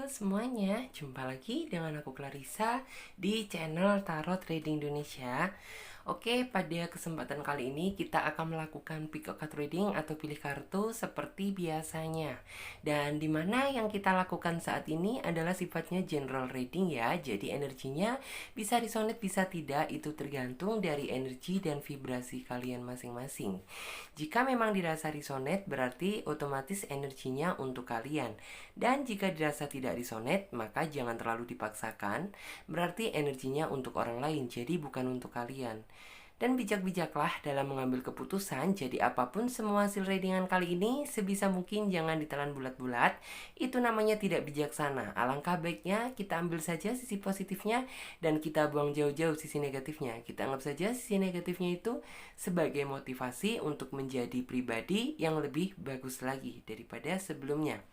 Halo semuanya, jumpa lagi dengan aku Clarissa di channel Tarot Reading Indonesia. Oke, pada kesempatan kali ini kita akan melakukan pick a card reading atau pilih kartu seperti biasanya. Dan dimana yang kita lakukan saat ini adalah sifatnya general reading ya. Jadi energinya bisa resonate bisa tidak, itu tergantung dari energi dan vibrasi kalian masing-masing. Jika memang dirasa resonate berarti otomatis energinya untuk kalian. Dan jika dirasa tidak resonate, maka jangan terlalu dipaksakan, berarti energinya untuk orang lain, jadi bukan untuk kalian. Dan bijak-bijaklah dalam mengambil keputusan, jadi apapun semua hasil readingan kali ini, sebisa mungkin jangan ditelan bulat-bulat, itu namanya tidak bijaksana. Alangkah baiknya kita ambil saja sisi positifnya, dan kita buang jauh-jauh sisi negatifnya. Kita anggap saja sisi negatifnya itu sebagai motivasi untuk menjadi pribadi yang lebih bagus lagi daripada sebelumnya.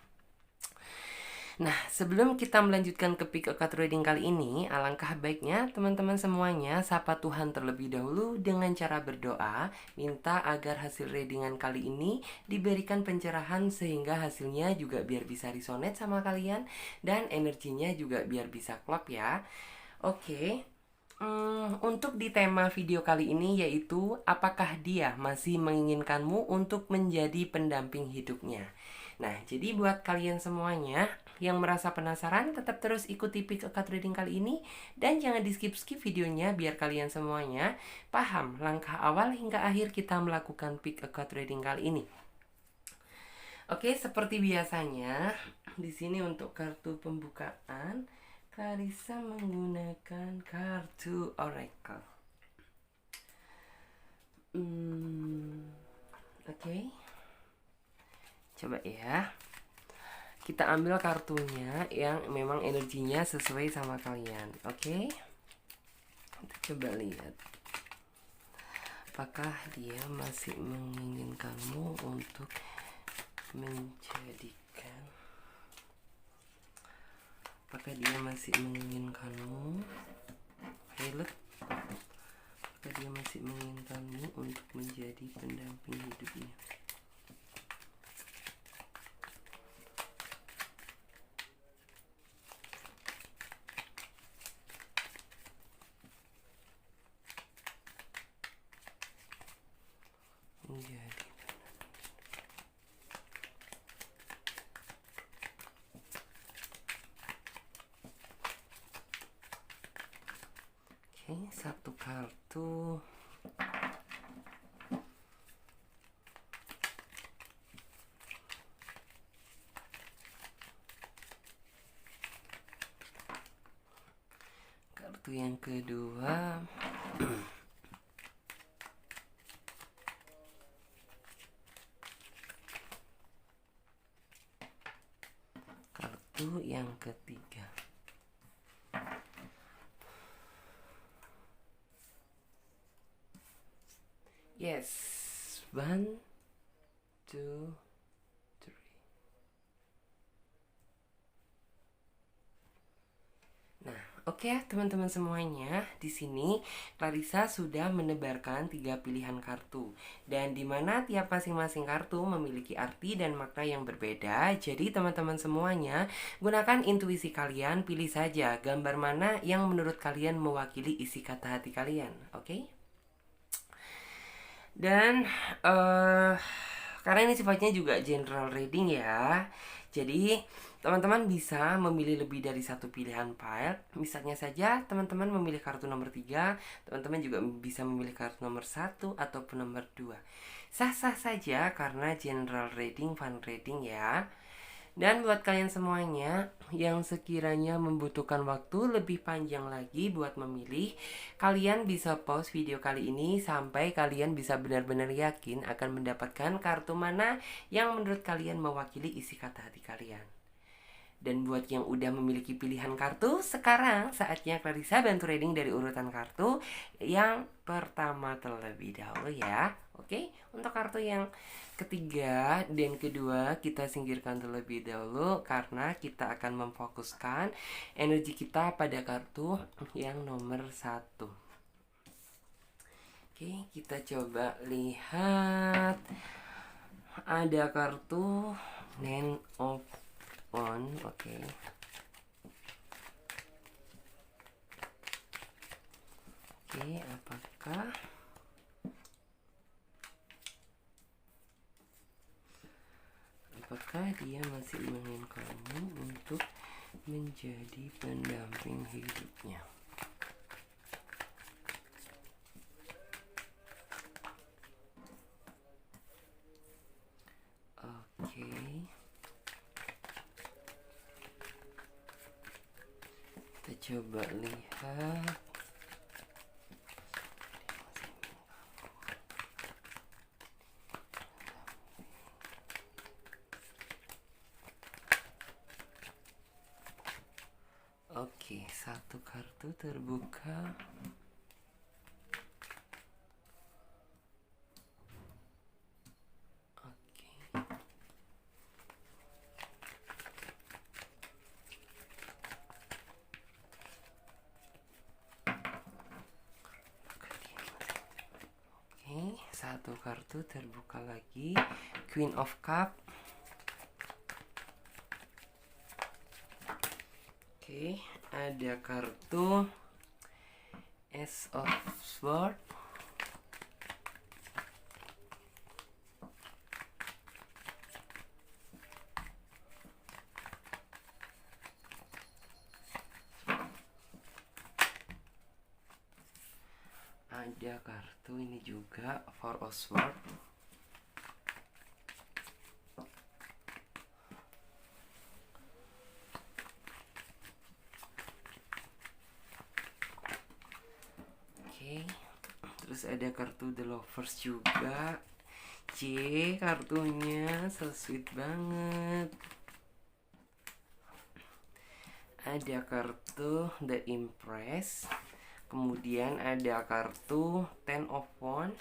Nah, sebelum kita melanjutkan ke pick a card reading kali ini, alangkah baiknya teman-teman semuanya sapa Tuhan terlebih dahulu dengan cara berdoa, minta agar hasil readingan kali ini diberikan pencerahan sehingga hasilnya juga biar bisa resonate sama kalian dan energinya juga biar bisa klop ya. Oke. Untuk di tema video kali ini yaitu apakah dia masih menginginkanmu untuk menjadi pendamping hidupnya. Nah, jadi buat kalian semuanya yang merasa penasaran, tetap terus ikuti pick a card reading kali ini dan jangan di skip-skip videonya biar kalian semuanya paham langkah awal hingga akhir kita melakukan pick a card reading kali ini. Oke, seperti biasanya di sini untuk kartu pembukaan Clarissa menggunakan kartu Oracle. Oke. Coba ya. Kita ambil kartunya yang memang energinya sesuai sama kalian. Oke. Kita coba lihat. Apakah dia masih menginginkanmu untuk menjadikan, apakah dia masih menginginkanmu, Pilot, apakah dia masih menginginkanmu untuk menjadi pendamping hidupnya. Menjadi. Oke, satu kartu. Kartu yang kedua. Kartu yang ketiga. Yes, 1, 2, 3. Nah, oke ya teman-teman semuanya, di sini Clarissa sudah menebarkan 3 pilihan kartu dan dimana tiap masing-masing kartu memiliki arti dan makna yang berbeda. Jadi teman-teman semuanya gunakan intuisi kalian, pilih saja gambar mana yang menurut kalian mewakili isi kata hati kalian, oke? Dan karena ini sifatnya juga general reading ya, jadi teman-teman bisa memilih lebih dari satu pilihan pile. Misalnya saja teman-teman memilih kartu nomor 3, teman-teman juga bisa memilih kartu nomor 1 ataupun nomor 2. Sah-sah saja karena general reading, fun reading ya. Dan buat kalian semuanya yang sekiranya membutuhkan waktu lebih panjang lagi buat memilih, kalian bisa pause video kali ini sampai kalian bisa benar-benar yakin akan mendapatkan kartu mana yang menurut kalian mewakili isi kata hati kalian. Dan buat yang udah memiliki pilihan kartu, sekarang saatnya Clarissa bantu reading dari urutan kartu yang pertama terlebih dahulu ya. Oke, untuk kartu yang ketiga dan kedua kita singkirkan terlebih dahulu karena kita akan memfokuskan energi kita pada kartu yang nomor 1. Oke, kita coba lihat. Ada kartu Nine of Wand, oke. Oke, apakah dia masih ingin kamu untuk menjadi pendamping hidupnya? Oke. Kita coba lihat. Oke, satu kartu terbuka. Oke. Oke, satu kartu terbuka lagi. Queen of Cup. Oke, ada kartu Ace of Swords. Ada kartu ini juga, Four of Swords. Terus ada kartu The Lovers juga. Kartunya so sweet banget. Ada kartu The Empress. Kemudian ada kartu Ten of Wands.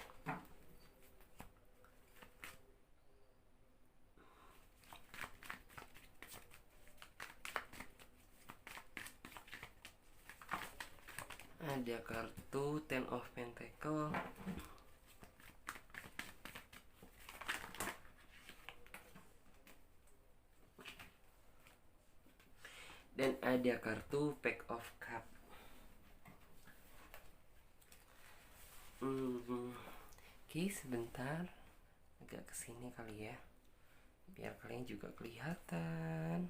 Ada kartu Ten of Pentacles. Dan ada kartu Pack of Cup. Oke, sebentar. Agak kesini kali ya, biar kalian juga kelihatan.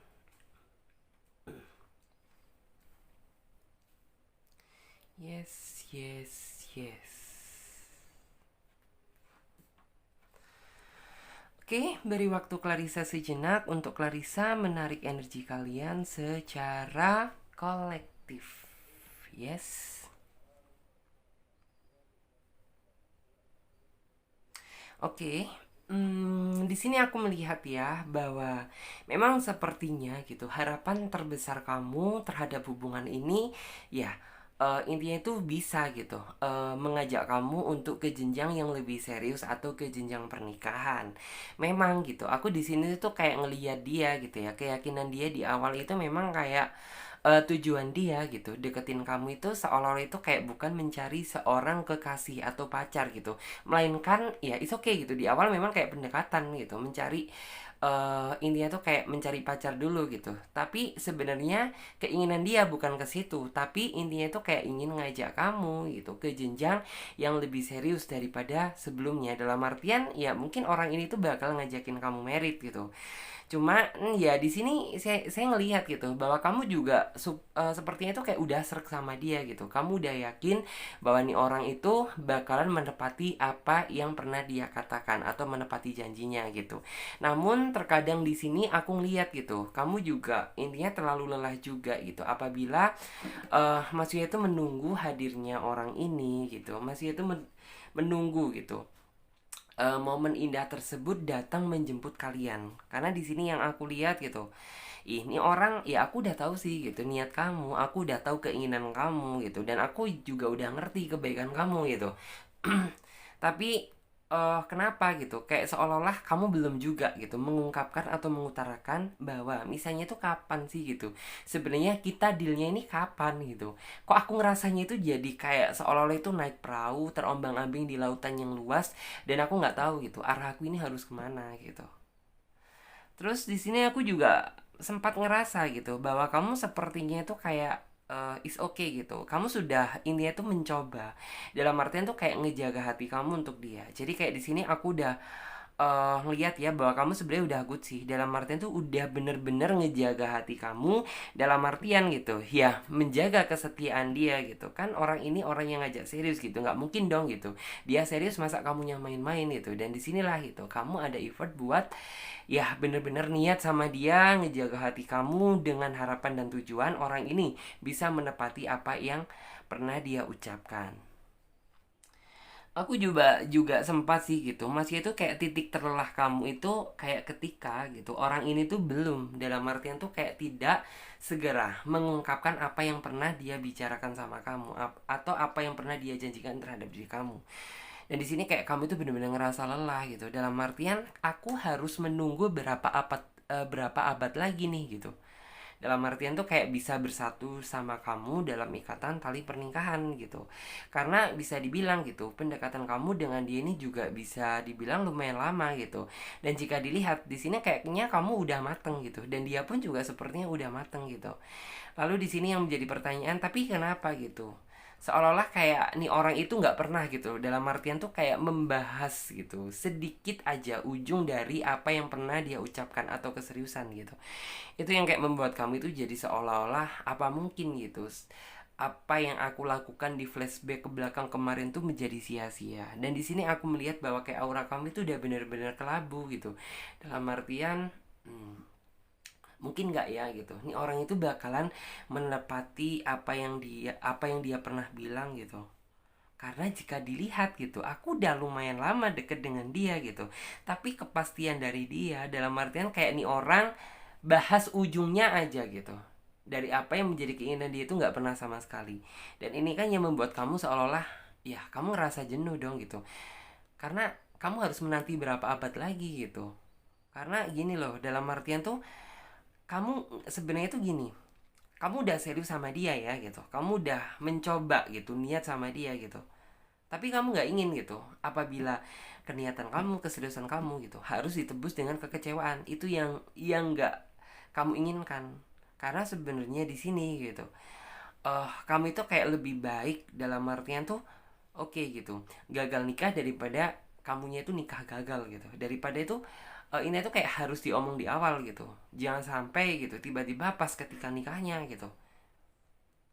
Yes. Oke, beri waktu Clarissa sejenak untuk Clarissa menarik energi kalian secara kolektif. Yes. Oke. Di sini aku melihat ya bahwa memang sepertinya gitu harapan terbesar kamu terhadap hubungan ini ya intinya itu bisa gitu mengajak kamu untuk ke jenjang yang lebih serius atau ke jenjang pernikahan. Memang gitu. Aku di sini tuh kayak ngelihat dia gitu ya. Keyakinan dia di awal itu memang kayak tujuan dia gitu deketin kamu itu seolah-olah itu kayak bukan mencari seorang kekasih atau pacar gitu, melainkan ya it's okay gitu, di awal memang kayak pendekatan gitu, mencari intinya tuh kayak mencari pacar dulu gitu. Tapi sebenarnya keinginan dia bukan ke situ, tapi intinya tuh kayak ingin ngajak kamu gitu ke jenjang yang lebih serius daripada sebelumnya. Dalam artian ya mungkin orang ini tuh bakal ngajakin kamu merit gitu. Cuma ya di sini saya ngelihat gitu bahwa kamu juga sepertinya itu kayak udah srek sama dia gitu. Kamu udah yakin bahwa nih orang itu bakalan menepati apa yang pernah dia katakan atau menepati janjinya gitu. Namun terkadang di sini aku ngelihat gitu, kamu juga intinya terlalu lelah juga gitu. Apabila Mas Yuya itu menunggu hadirnya orang ini gitu. Mas Yuya itu menunggu gitu momen indah tersebut datang menjemput kalian. Karena di sini yang aku lihat gitu, ini orang ya aku udah tahu sih gitu niat kamu, aku udah tahu keinginan kamu gitu, dan aku juga udah ngerti kebaikan kamu gitu. Tapi kenapa gitu kayak seolah-olah kamu belum juga gitu mengungkapkan atau mengutarakan bahwa misalnya itu kapan sih gitu, sebenarnya kita dealnya ini kapan gitu. Kok aku ngerasanya itu jadi kayak seolah-olah itu naik perahu terombang-ambing di lautan yang luas, dan aku nggak tahu gitu arah aku ini harus kemana gitu. Terus di sini aku juga sempat ngerasa gitu bahwa kamu sepertinya itu kayak is okay gitu. Kamu sudah intinya tuh mencoba. Dalam artian tuh kayak ngejaga hati kamu untuk dia. Jadi kayak di sini aku udah ngeliat ya bahwa kamu sebenarnya udah good sih. Dalam artian tuh udah bener-bener ngejaga hati kamu. Dalam artian gitu, ya menjaga kesetiaan dia gitu. Kan orang ini orang yang ngajak serius gitu. Nggak mungkin dong gitu. Dia serius masa kamu yang main-main gitu. Dan disinilah gitu, kamu ada effort buat ya bener-bener niat sama dia, ngejaga hati kamu dengan harapan dan tujuan orang ini bisa menepati apa yang pernah dia ucapkan. Aku juga sempat sih gitu. Masih itu kayak titik terlelah kamu itu kayak ketika gitu orang ini tuh belum, dalam artian tuh kayak tidak segera mengungkapkan apa yang pernah dia bicarakan sama kamu atau apa yang pernah dia janjikan terhadap diri kamu. Dan di sini kayak kamu itu benar-benar ngerasa lelah gitu. Dalam artian aku harus menunggu berapa abad lagi nih gitu. Dalam artian tuh kayak bisa bersatu sama kamu dalam ikatan tali pernikahan gitu. Karena bisa dibilang gitu, pendekatan kamu dengan dia ini juga bisa dibilang lumayan lama gitu. Dan jika dilihat di sini kayaknya kamu udah mateng gitu, dan dia pun juga sepertinya udah mateng gitu. Lalu di sini yang menjadi pertanyaan, tapi kenapa gitu? Seolah-olah kayak nih orang itu nggak pernah gitu, dalam artian tuh kayak membahas gitu sedikit aja ujung dari apa yang pernah dia ucapkan atau keseriusan gitu. Itu yang kayak membuat kamu itu jadi seolah-olah apa mungkin gitu, apa yang aku lakukan di flashback ke belakang kemarin tuh menjadi sia-sia. Dan di sini aku melihat bahwa kayak aura kamu itu udah bener-bener kelabu gitu. Dalam artian mungkin nggak ya gitu, ini orang itu bakalan menepati apa yang dia pernah bilang gitu. Karena jika dilihat gitu, aku udah lumayan lama deket dengan dia gitu, tapi kepastian dari dia dalam artian kayak nih orang bahas ujungnya aja gitu, dari apa yang menjadi keinginan dia itu nggak pernah sama sekali. Dan ini kan yang membuat kamu seolah-olah ya kamu ngerasa jenuh dong gitu, karena kamu harus menanti berapa abad lagi gitu. Karena gini loh, dalam artian tuh kamu sebenarnya tuh gini, kamu udah serius sama dia ya gitu, kamu udah mencoba gitu niat sama dia gitu, tapi kamu nggak ingin gitu apabila keniatan kamu, keseriusan kamu gitu harus ditebus dengan kekecewaan. Itu yang nggak kamu inginkan. Karena sebenarnya di sini gitu, kamu itu kayak lebih baik dalam artian tuh oke gitu, gagal nikah daripada kamunya itu nikah gagal gitu. Daripada itu ini tuh kayak harus diomong di awal gitu. Jangan sampai gitu tiba-tiba pas ketika nikahnya gitu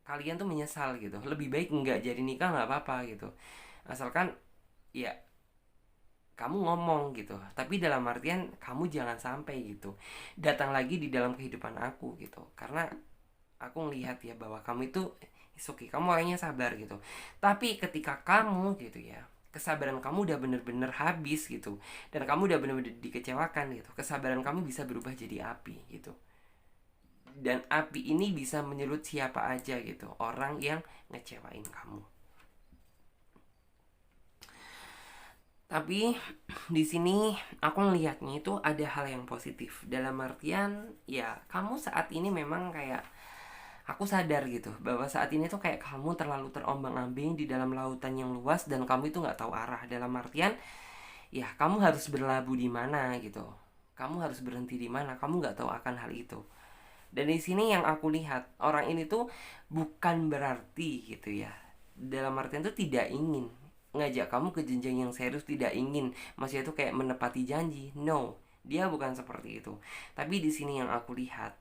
kalian tuh menyesal gitu. Lebih baik nggak jadi nikah nggak apa-apa gitu. Asalkan ya kamu ngomong gitu. Tapi dalam artian kamu jangan sampai gitu datang lagi di dalam kehidupan aku gitu. Karena aku ngelihat ya bahwa kamu itu is okay, kamu orangnya sabar gitu. Tapi ketika kamu gitu ya, kesabaran kamu udah bener-bener habis gitu, dan kamu udah bener-bener dikecewakan gitu, kesabaran kamu bisa berubah jadi api gitu. Dan api ini bisa menyulut siapa aja gitu, orang yang ngecewain kamu. Tapi di sini aku ngelihatnya itu ada hal yang positif. Dalam artian ya kamu saat ini memang kayak aku sadar gitu bahwa saat ini tuh kayak kamu terlalu terombang-ambing di dalam lautan yang luas dan kamu itu nggak tahu arah. Dalam artian ya kamu harus berlabuh di mana gitu, kamu harus berhenti di mana, kamu nggak tahu akan hal itu. Dan di sini yang aku lihat orang ini tuh bukan berarti gitu ya, dalam artian tuh tidak ingin ngajak kamu ke jenjang yang serius, tidak ingin masih itu kayak menepati janji. No, dia bukan seperti itu. Tapi di sini yang aku lihat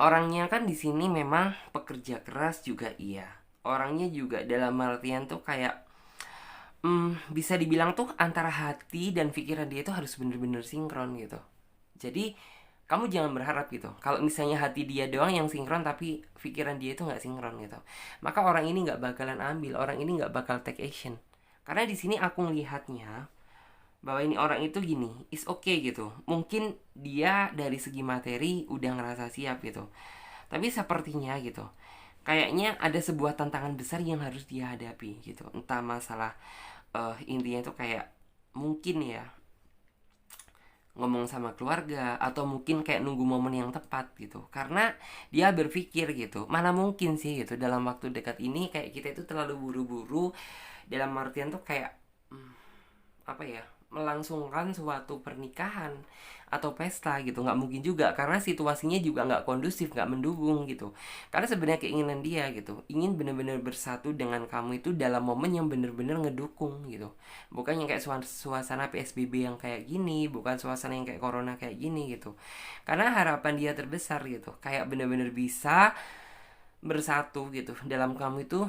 orangnya kan di sini memang pekerja keras juga iya. Orangnya juga dalam artian tuh kayak bisa dibilang tuh antara hati dan pikiran dia itu harus bener-bener sinkron gitu. Jadi kamu jangan berharap gitu kalau misalnya hati dia doang yang sinkron tapi pikiran dia itu nggak sinkron gitu, maka orang ini nggak bakalan ambil, orang ini nggak bakal take action. Karena di sini aku ngelihatnya bahwa ini orang itu gini, is okay gitu, mungkin dia dari segi materi udah ngerasa siap gitu, tapi sepertinya gitu kayaknya ada sebuah tantangan besar yang harus dia hadapi gitu. Entah masalah intinya itu kayak mungkin ya ngomong sama keluarga, atau mungkin kayak nunggu momen yang tepat gitu. Karena dia berpikir gitu, mana mungkin sih gitu dalam waktu dekat ini kayak kita itu terlalu buru-buru, dalam artian tuh kayak apa ya, melangsungkan suatu pernikahan atau pesta gitu. Nggak mungkin juga, karena situasinya juga nggak kondusif, nggak mendukung gitu. Karena sebenarnya keinginan dia gitu, ingin bener-bener bersatu dengan kamu itu dalam momen yang bener-bener ngedukung gitu. Bukan yang kayak suasana PSBB yang kayak gini, bukan suasana yang kayak corona kayak gini gitu. Karena harapan dia terbesar gitu, kayak bener-bener bisa bersatu gitu dalam kamu itu,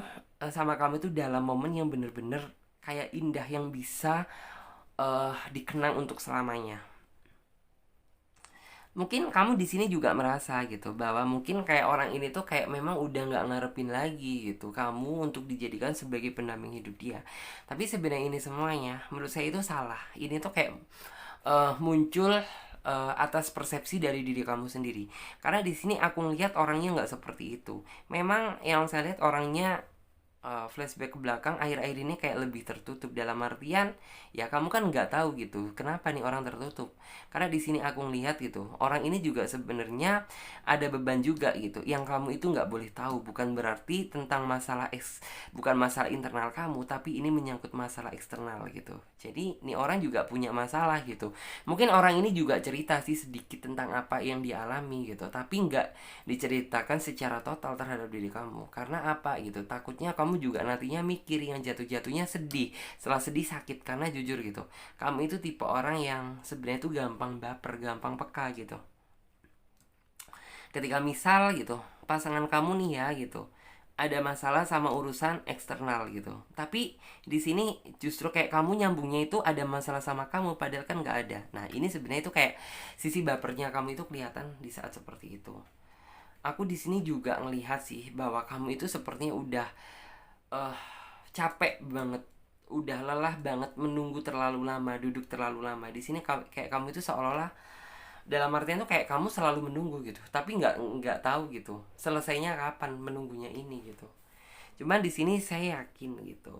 sama kamu itu dalam momen yang bener-bener kayak indah, yang bisa dikenang untuk selamanya. Mungkin kamu di sini juga merasa gitu bahwa mungkin kayak orang ini tuh kayak memang udah nggak ngarepin lagi gitu kamu untuk dijadikan sebagai pendamping hidup dia. Tapi sebenarnya ini semuanya menurut saya itu salah. Ini tuh kayak muncul atas persepsi dari diri kamu sendiri. Karena di sini aku ngelihat orangnya nggak seperti itu. Memang yang saya lihat orangnya, flashback ke belakang akhir-akhir ini kayak lebih tertutup, dalam artian ya kamu kan nggak tahu gitu kenapa nih orang tertutup. Karena di sini aku ngelihat gitu orang ini juga sebenarnya ada beban juga gitu yang kamu itu nggak boleh tahu. Bukan berarti tentang bukan masalah internal kamu, tapi ini menyangkut masalah eksternal gitu. Jadi nih orang juga punya masalah gitu. Mungkin orang ini juga cerita sih sedikit tentang apa yang dialami gitu, tapi nggak diceritakan secara total terhadap diri kamu. Karena apa gitu, takutnya kamu juga nantinya mikir yang jatuh-jatuhnya sedih. Setelah sedih sakit. Karena jujur gitu, kamu itu tipe orang yang sebenarnya tuh gampang baper, gampang peka gitu. Ketika misal gitu pasangan kamu nih ya gitu ada masalah sama urusan eksternal gitu, tapi di sini justru kayak kamu nyambungnya itu ada masalah sama kamu, padahal kan nggak ada. Nah ini sebenarnya itu kayak sisi bapernya kamu itu kelihatan di saat seperti itu. Aku di sini juga ngelihat sih bahwa kamu itu sepertinya udah eh capek banget, udah lelah banget menunggu terlalu lama, duduk terlalu lama. Di sini kayak kamu itu seolah-olah dalam artian tuh kayak kamu selalu menunggu gitu, tapi nggak tahu gitu selesainya kapan menunggunya ini gitu. Cuman di sini saya yakin gitu,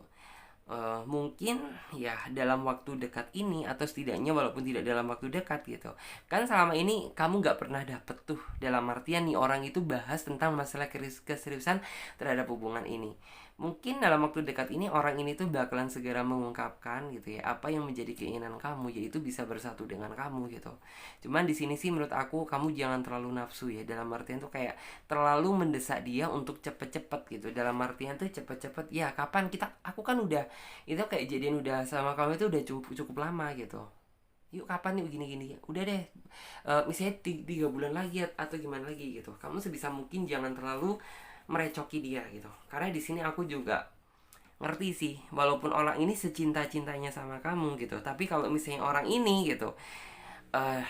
mungkin ya dalam waktu dekat ini, atau setidaknya walaupun tidak dalam waktu dekat gitu. Kan selama ini kamu nggak pernah dapet tuh, dalam artian nih orang itu bahas tentang masalah keseriusan terhadap hubungan ini. Mungkin dalam waktu dekat ini orang ini tuh bakalan segera mengungkapkan gitu ya apa yang menjadi keinginan kamu, yaitu bisa bersatu dengan kamu gitu. Cuman di sini sih menurut aku kamu jangan terlalu nafsu ya, dalam artian tuh kayak terlalu mendesak dia untuk cepet-cepet gitu. Dalam artian tuh cepet-cepet ya, kapan aku kan udah itu kayak jadian udah sama kamu itu udah cukup cukup lama gitu. Yuk kapan nih gini-gini, udah deh, misalnya 3 bulan lagi atau gimana lagi gitu. Kamu sebisa mungkin jangan terlalu merecoki dia gitu. Karena di sini aku juga ngerti sih, walaupun orang ini secinta-cintanya sama kamu gitu, tapi kalau misalnya orang ini gitu eh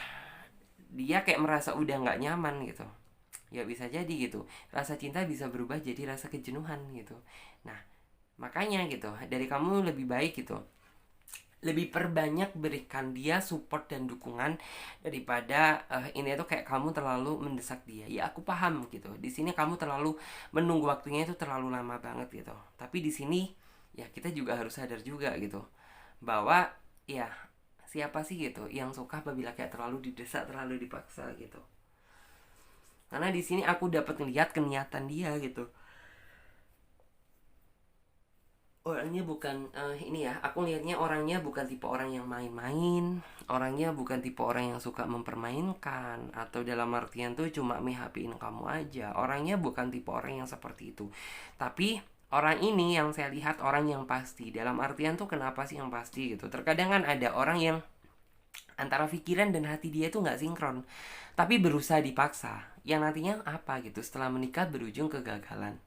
dia kayak merasa udah nggak nyaman gitu, ya bisa jadi gitu rasa cinta bisa berubah jadi rasa kejenuhan gitu. Nah makanya gitu dari kamu lebih baik gitu lebih perbanyak berikan dia support dan dukungan daripada ini tuh kayak kamu terlalu mendesak dia. Ya aku paham gitu, di sini kamu terlalu menunggu waktunya itu terlalu lama banget gitu. Tapi di sini ya kita juga harus sadar juga gitu bahwa ya siapa sih gitu yang suka apabila kayak terlalu didesak, terlalu dipaksa gitu. Karena di sini aku dapat ngeliat keniatan dia gitu. Orangnya bukan ini ya, aku lihatnya orangnya bukan tipe orang yang main-main, orangnya bukan tipe orang yang suka mempermainkan atau dalam artian tuh cuma nge-HP-in kamu aja. Orangnya bukan tipe orang yang seperti itu. Tapi orang ini yang saya lihat orang yang pasti. Dalam artian tuh kenapa sih yang pasti gitu. Terkadang kan ada orang yang antara pikiran dan hati dia tuh nggak sinkron, tapi berusaha dipaksa. Yang nantinya apa gitu, setelah menikah berujung kegagalan.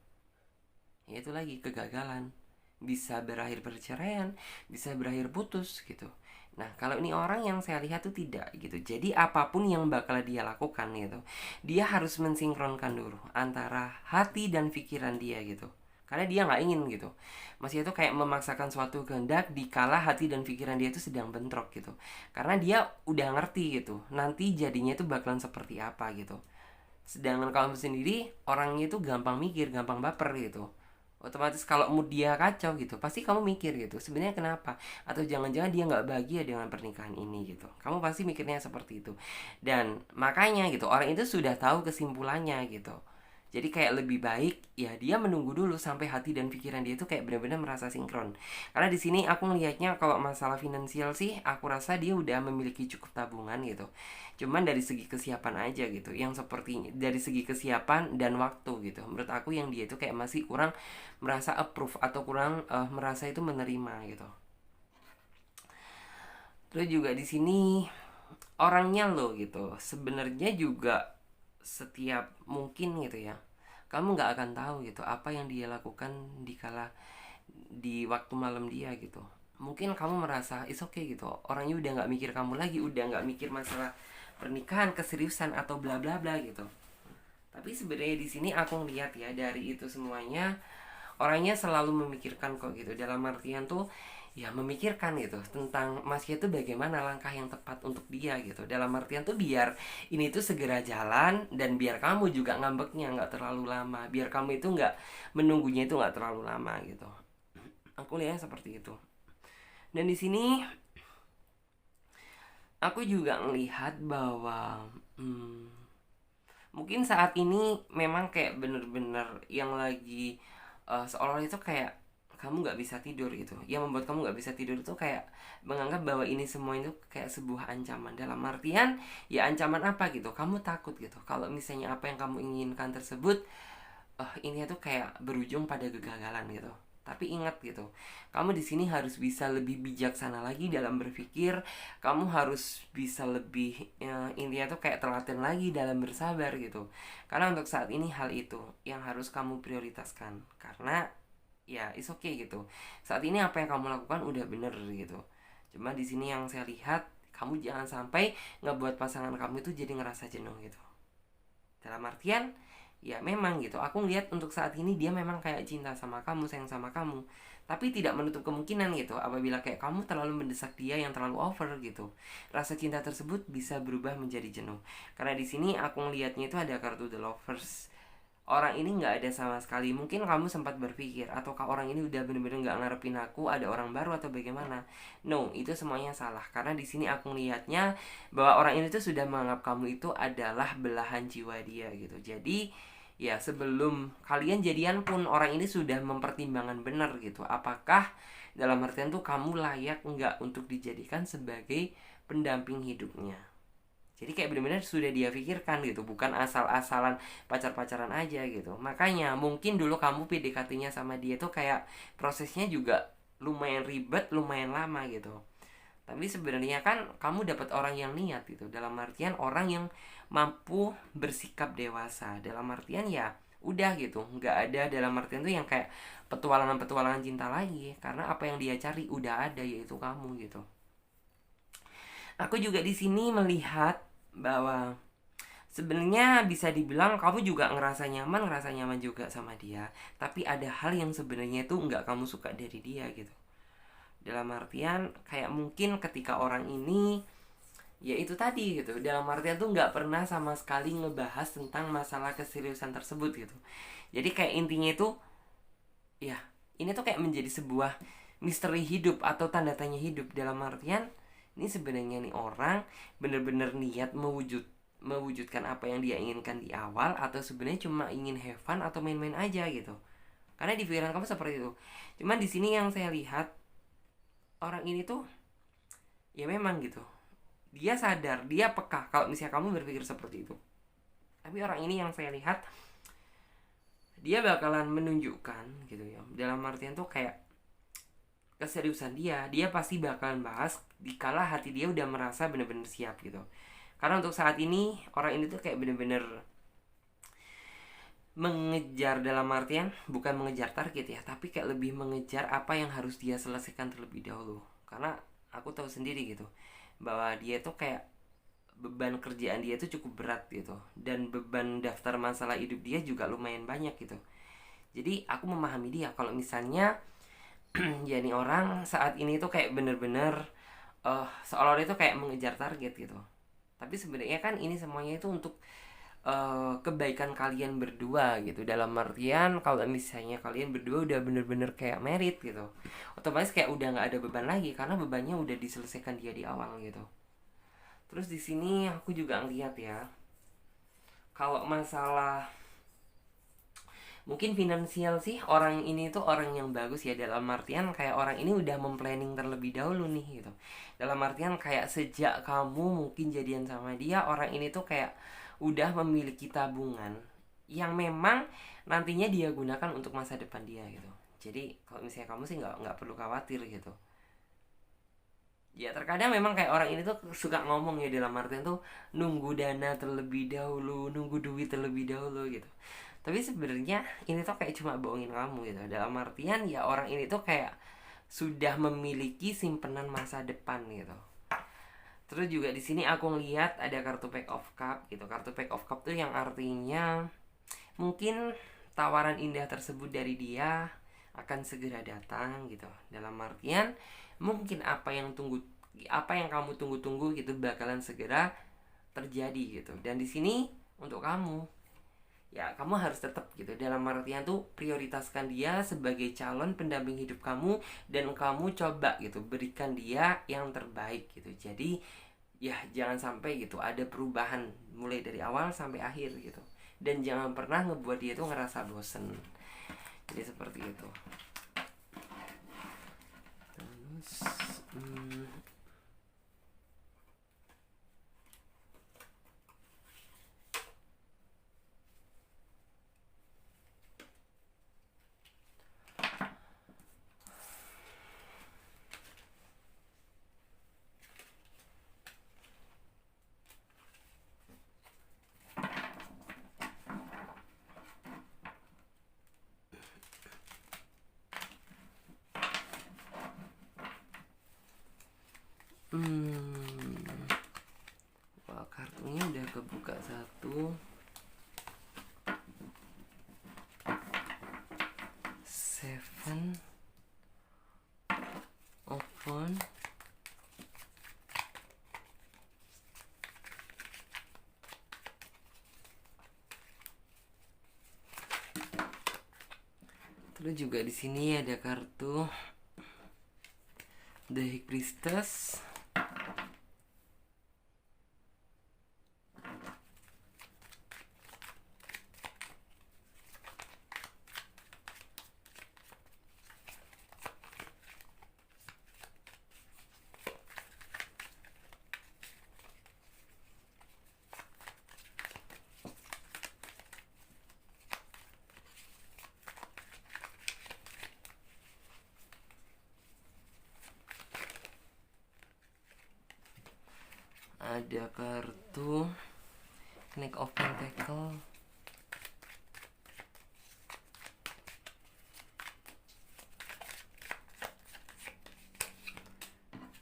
Ya itu lagi kegagalan, bisa berakhir perceraian, bisa berakhir putus gitu. Nah kalau ini orang yang saya lihat tuh tidak gitu. Jadi apapun yang bakal dia lakukan gitu, dia harus mensinkronkan dulu antara hati dan pikiran dia gitu. Karena dia nggak ingin gitu, masih itu kayak memaksakan suatu kehendak dikala hati dan pikiran dia itu sedang bentrok gitu. Karena dia udah ngerti gitu nanti jadinya itu bakalan seperti apa gitu. Sedangkan kamu sendiri orangnya itu gampang mikir, gampang baper gitu. Otomatis kalau mood dia kacau gitu, pasti kamu mikir gitu sebenarnya kenapa, atau jangan-jangan dia nggak bahagia dengan pernikahan ini gitu. Kamu pasti mikirnya seperti itu. Dan makanya gitu orang itu sudah tahu kesimpulannya gitu. Jadi kayak lebih baik ya dia menunggu dulu sampai hati dan pikiran dia itu kayak benar-benar merasa sinkron. Karena di sini aku ngelihatnya kalau masalah finansial sih aku rasa dia udah memiliki cukup tabungan gitu. Cuman dari segi kesiapan aja gitu. Yang seperti dari segi kesiapan dan waktu gitu. Menurut aku yang dia itu kayak masih kurang merasa approve atau kurang merasa itu menerima gitu. Terus juga di sini orangnya lo gitu. Sebenarnya juga setiap mungkin gitu ya, kamu nggak akan tahu gitu apa yang dia lakukan di waktu malam dia gitu. Mungkin kamu merasa is okay gitu, orangnya udah nggak mikir kamu lagi, udah nggak mikir masalah pernikahan, keseriusan atau bla bla bla gitu. Tapi sebenarnya di sini aku ngeliat ya dari itu semuanya orangnya selalu memikirkan kok gitu, dalam artian tuh ya memikirkan gitu tentang masnya itu bagaimana langkah yang tepat untuk dia gitu, dalam artian tuh biar ini tuh segera jalan dan biar kamu juga ngambeknya nggak terlalu lama, biar kamu itu nggak menunggunya itu nggak terlalu lama gitu. Aku lihatnya seperti itu. Dan di sini aku juga melihat bahwa mungkin saat ini memang kayak bener-bener yang lagi seolah itu kayak kamu nggak bisa tidur gitu. Yang membuat kamu nggak bisa tidur itu kayak menganggap bahwa ini semua itu kayak sebuah ancaman, dalam artian ya ancaman apa gitu, kamu takut gitu kalau misalnya apa yang kamu inginkan tersebut ini tuh kayak berujung pada kegagalan gitu. Tapi ingat gitu, kamu di sini harus bisa lebih bijaksana lagi dalam berpikir. Kamu harus bisa lebih intinya tuh kayak telaten lagi dalam bersabar gitu. Karena untuk saat ini hal itu yang harus kamu prioritaskan. Karena ya is okay gitu. Saat ini apa yang kamu lakukan udah bener gitu. Cuma di sini yang saya lihat, kamu jangan sampai ngebuat pasangan kamu itu jadi ngerasa jenuh gitu. Dalam artian ya memang gitu, aku ngeliat untuk saat ini dia memang kayak cinta sama kamu, sayang sama kamu, tapi tidak menutup kemungkinan gitu apabila kayak kamu terlalu mendesak dia yang terlalu over gitu, rasa cinta tersebut bisa berubah menjadi jenuh. Karena di sini aku ngelihatnya itu ada kartu the lovers. Orang ini nggak ada sama sekali. Mungkin kamu sempat berpikir, ataukah orang ini udah bener-bener nggak ngarepin aku, ada orang baru atau bagaimana? No, itu semuanya salah. Karena di sini aku ngelihatnya bahwa orang ini tuh sudah menganggap kamu itu adalah belahan jiwa dia gitu. Jadi ya sebelum kalian jadian pun orang ini sudah mempertimbangkan benar gitu. Apakah dalam artian tuh kamu layak nggak untuk dijadikan sebagai pendamping hidupnya. Jadi kayak benar-benar sudah dia pikirkan gitu, bukan asal-asalan pacar-pacaran aja gitu. Makanya mungkin dulu kamu PDKT-nya sama dia tuh kayak prosesnya juga lumayan ribet, lumayan lama gitu. Tapi sebenarnya kan kamu dapat orang yang niat gitu, dalam artian orang yang mampu bersikap dewasa. Dalam artian ya udah gitu, nggak ada dalam artian tuh yang kayak petualangan-petualangan cinta lagi. Karena apa yang dia cari udah ada, yaitu kamu gitu. Aku juga di sini melihat bahwa sebenarnya bisa dibilang kamu juga ngerasa nyaman juga sama dia. Tapi ada hal yang sebenarnya itu nggak kamu suka dari dia gitu. Dalam artian kayak mungkin ketika orang ini ya itu tadi gitu, dalam artian tuh nggak pernah sama sekali ngebahas tentang masalah keseriusan tersebut gitu. Jadi kayak intinya itu ya ini tuh kayak menjadi sebuah misteri hidup atau tanda tanya hidup, dalam artian ini sebenarnya nih orang bener-bener niat mewujudkan apa yang dia inginkan di awal, atau sebenarnya cuma ingin have fun atau main-main aja gitu. Karena di pikiran kamu seperti itu. Cuman di sini yang saya lihat, orang ini tuh ya memang gitu, dia sadar, dia peka kalau misalnya kamu berpikir seperti itu. Tapi orang ini yang saya lihat, dia bakalan menunjukkan gitu ya, dalam artian tuh kayak keseriusan dia pasti bakalan bahas dikala hati dia udah merasa bener-bener siap gitu. Karena untuk saat ini orang ini tuh kayak bener-bener mengejar, dalam artian bukan mengejar target ya, tapi kayak lebih mengejar apa yang harus dia selesaikan terlebih dahulu. Karena aku tahu sendiri gitu bahwa dia tuh kayak beban kerjaan dia tuh cukup berat gitu, dan beban daftar masalah hidup dia juga lumayan banyak gitu. Jadi aku memahami dia kalau misalnya ya nih orang saat ini tuh kayak bener-bener seolah-olah itu kayak mengejar target gitu. Tapi sebenarnya kan ini semuanya itu untuk kebaikan kalian berdua gitu. Dalam artian kalau misalnya kalian berdua udah bener-bener kayak merit gitu, otomatis kayak udah nggak ada beban lagi karena bebannya udah diselesaikan dia di awal gitu. Terus di sini aku juga ngeliat ya, kalau masalah Mungkin finansial sih, orang ini tuh orang yang bagus ya, dalam artian kayak orang ini udah memplanning terlebih dahulu nih gitu. Dalam artian kayak sejak kamu mungkin jadian sama dia, orang ini tuh kayak udah memiliki tabungan yang memang nantinya dia gunakan untuk masa depan dia gitu. Jadi kalau misalnya kamu sih nggak perlu khawatir gitu. Ya terkadang memang kayak orang ini tuh suka ngomong ya, dalam artian tuh nunggu dana terlebih dahulu, nunggu duit terlebih dahulu gitu. Tapi sebenarnya ini tuh kayak cuma bohongin kamu gitu. Dalam artian ya orang ini tuh kayak sudah memiliki simpenan masa depan gitu. Terus juga di sini aku ngeliat ada kartu pack of cup gitu. Kartu pack of cup tuh yang artinya mungkin tawaran indah tersebut dari dia akan segera datang gitu. Dalam artian mungkin apa yang kamu tunggu-tunggu gitu bakalan segera terjadi gitu. Dan di sini untuk kamu, ya kamu harus tetap gitu, dalam artian tuh prioritaskan dia sebagai calon pendamping hidup kamu, dan kamu coba gitu berikan dia yang terbaik gitu. Jadi ya jangan sampai gitu ada perubahan mulai dari awal sampai akhir gitu, dan jangan pernah ngebuat dia tuh ngerasa bosen. Jadi seperti itu. Terus wah, kartunya udah kebuka satu. Seven open. Terus juga di sini ada kartu The High Priestess. Ada kartu Knight of Pentacle.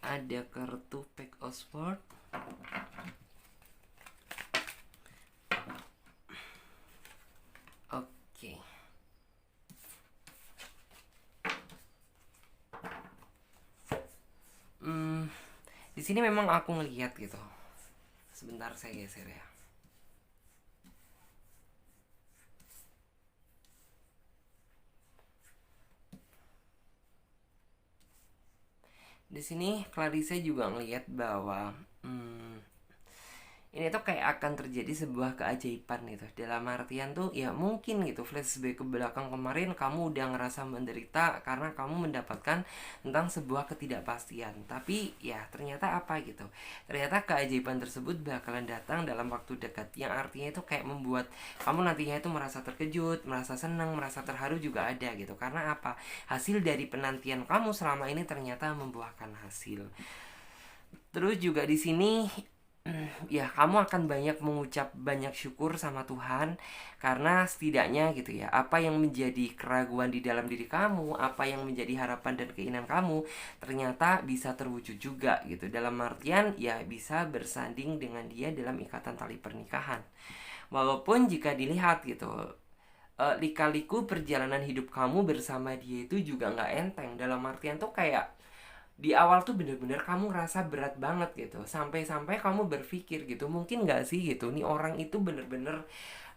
Ada kartu Pack of Swords. Oke. Di sini memang aku ngelihat gitu. Sebentar saya geser ya. Di sini Clarissa juga ngelihat bahwa ini tuh kayak akan terjadi sebuah keajaiban gitu. Dalam artian tuh ya mungkin gitu flashback ke belakang kemarin kamu udah ngerasa menderita karena kamu mendapatkan tentang sebuah ketidakpastian. Tapi ya ternyata apa gitu, ternyata keajaiban tersebut bakalan datang dalam waktu dekat, yang artinya itu kayak membuat kamu nantinya itu merasa terkejut, merasa senang, merasa terharu juga ada gitu. Karena apa, hasil dari penantian kamu selama ini ternyata membuahkan hasil. Terus juga di sini ya kamu akan mengucap banyak syukur sama Tuhan, karena setidaknya gitu ya, apa yang menjadi keraguan di dalam diri kamu, apa yang menjadi harapan dan keinginan kamu ternyata bisa terwujud juga gitu. Dalam artian ya bisa bersanding dengan dia dalam ikatan tali pernikahan. Walaupun jika dilihat gitu, lika-liku perjalanan hidup kamu bersama dia itu juga nggak enteng. Dalam artian tuh kayak di awal tuh bener-bener kamu ngerasa berat banget gitu, sampai-sampai kamu berpikir gitu, mungkin gak sih gitu, nih orang itu bener-bener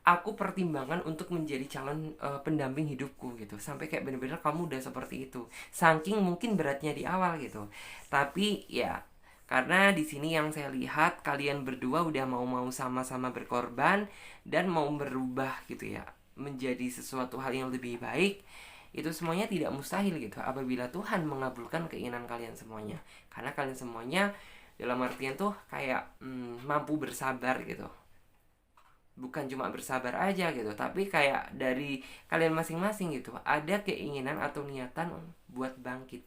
aku pertimbangkan untuk menjadi calon pendamping hidupku gitu. Sampai kayak bener-bener kamu udah seperti itu, saking mungkin beratnya di awal gitu. Tapi ya karena di sini yang saya lihat kalian berdua udah mau sama-sama berkorban dan mau berubah gitu ya. menjadi sesuatu hal yang lebih baik, itu semuanya tidak mustahil gitu apabila Tuhan mengabulkan keinginan kalian semuanya. Karena kalian semuanya dalam artian tuh kayak mampu bersabar gitu. Bukan cuma bersabar aja gitu, tapi kayak dari kalian masing-masing gitu ada keinginan atau niatan buat bangkit.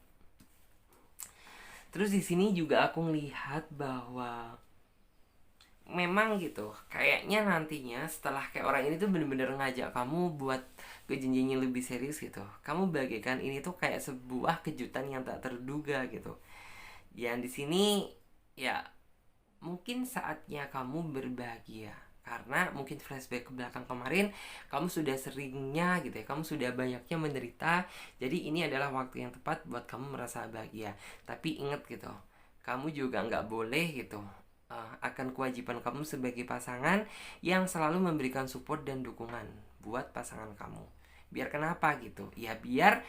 Terus di sini juga aku melihat bahwa memang gitu kayaknya nantinya setelah kayak orang ini tuh bener-bener ngajak kamu buat ke jenjang yang lebih serius gitu, kamu bagaikan ini tuh kayak sebuah kejutan yang tak terduga gitu. Yang di sini ya mungkin saatnya kamu berbahagia, karena mungkin flashback ke belakang kemarin kamu sudah seringnya gitu ya, kamu sudah banyaknya menderita. Jadi ini adalah waktu yang tepat buat kamu merasa bahagia. Tapi ingat gitu, kamu juga nggak boleh gitu akan kewajiban kamu sebagai pasangan yang selalu memberikan support dan dukungan buat pasangan kamu. Biar kenapa gitu? Ya biar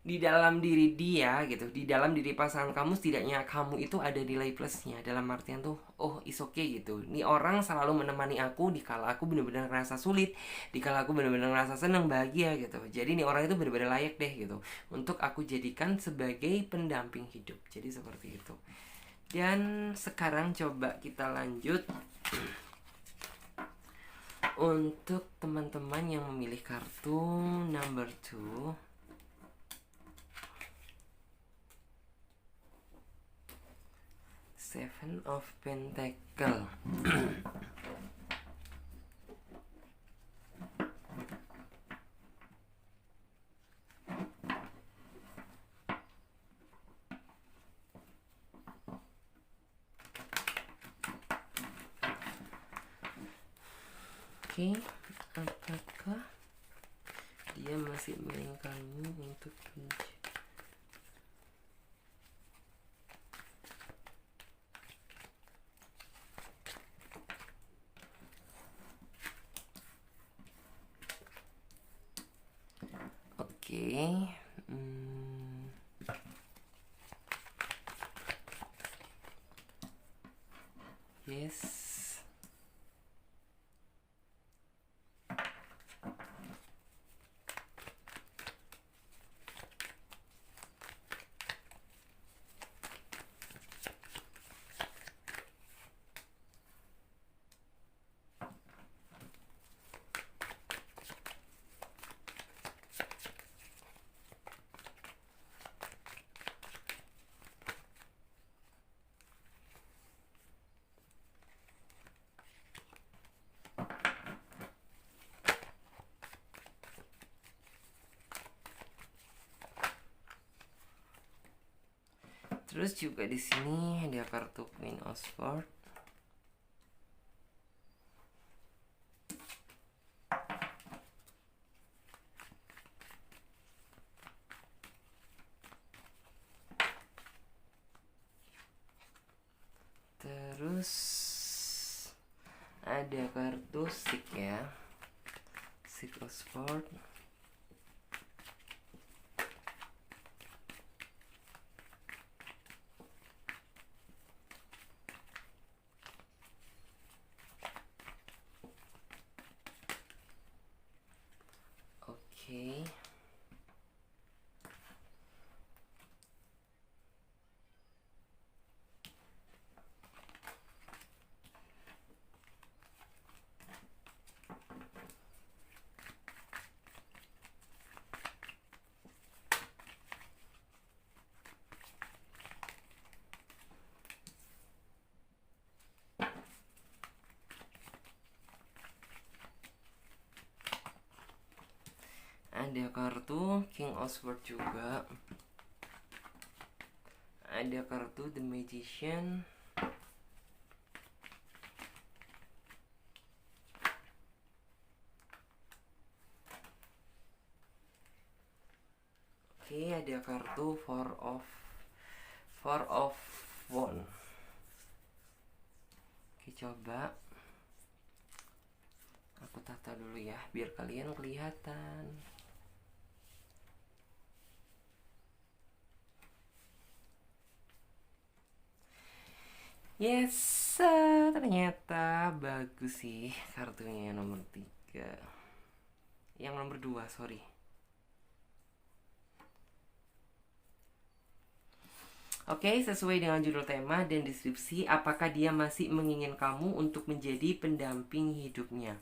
di dalam diri dia gitu, di dalam diri pasangan kamu setidaknya kamu itu ada nilai plusnya. Dalam artian tuh, oh is okay gitu, ini orang selalu menemani aku di kala aku bener-bener ngerasa sulit, di kala aku bener-bener ngerasa senang bahagia gitu. Jadi ini orang itu bener-bener layak deh gitu untuk aku jadikan sebagai pendamping hidup. Jadi seperti itu. Dan sekarang coba kita lanjut untuk teman-teman yang memilih kartu number 2. Seven of Pentacle. Oke, apakah dia masih menginginkanmu untuk Oke. Yes. Terus juga di sini ada kartu Queen of Swords. Terus ada kartu Six ya, Six of Swords. Oke. Ada kartu King of Swords juga. Ada kartu The Magician. Oke, ada kartu Four of Wands. Oke, coba aku tata dulu ya biar kalian kelihatan. Yes, ternyata bagus sih kartunya nomor 3. Yang nomor 2, sorry. Oke, sesuai dengan judul tema dan deskripsi, apakah dia masih menginginkan kamu untuk menjadi pendamping hidupnya?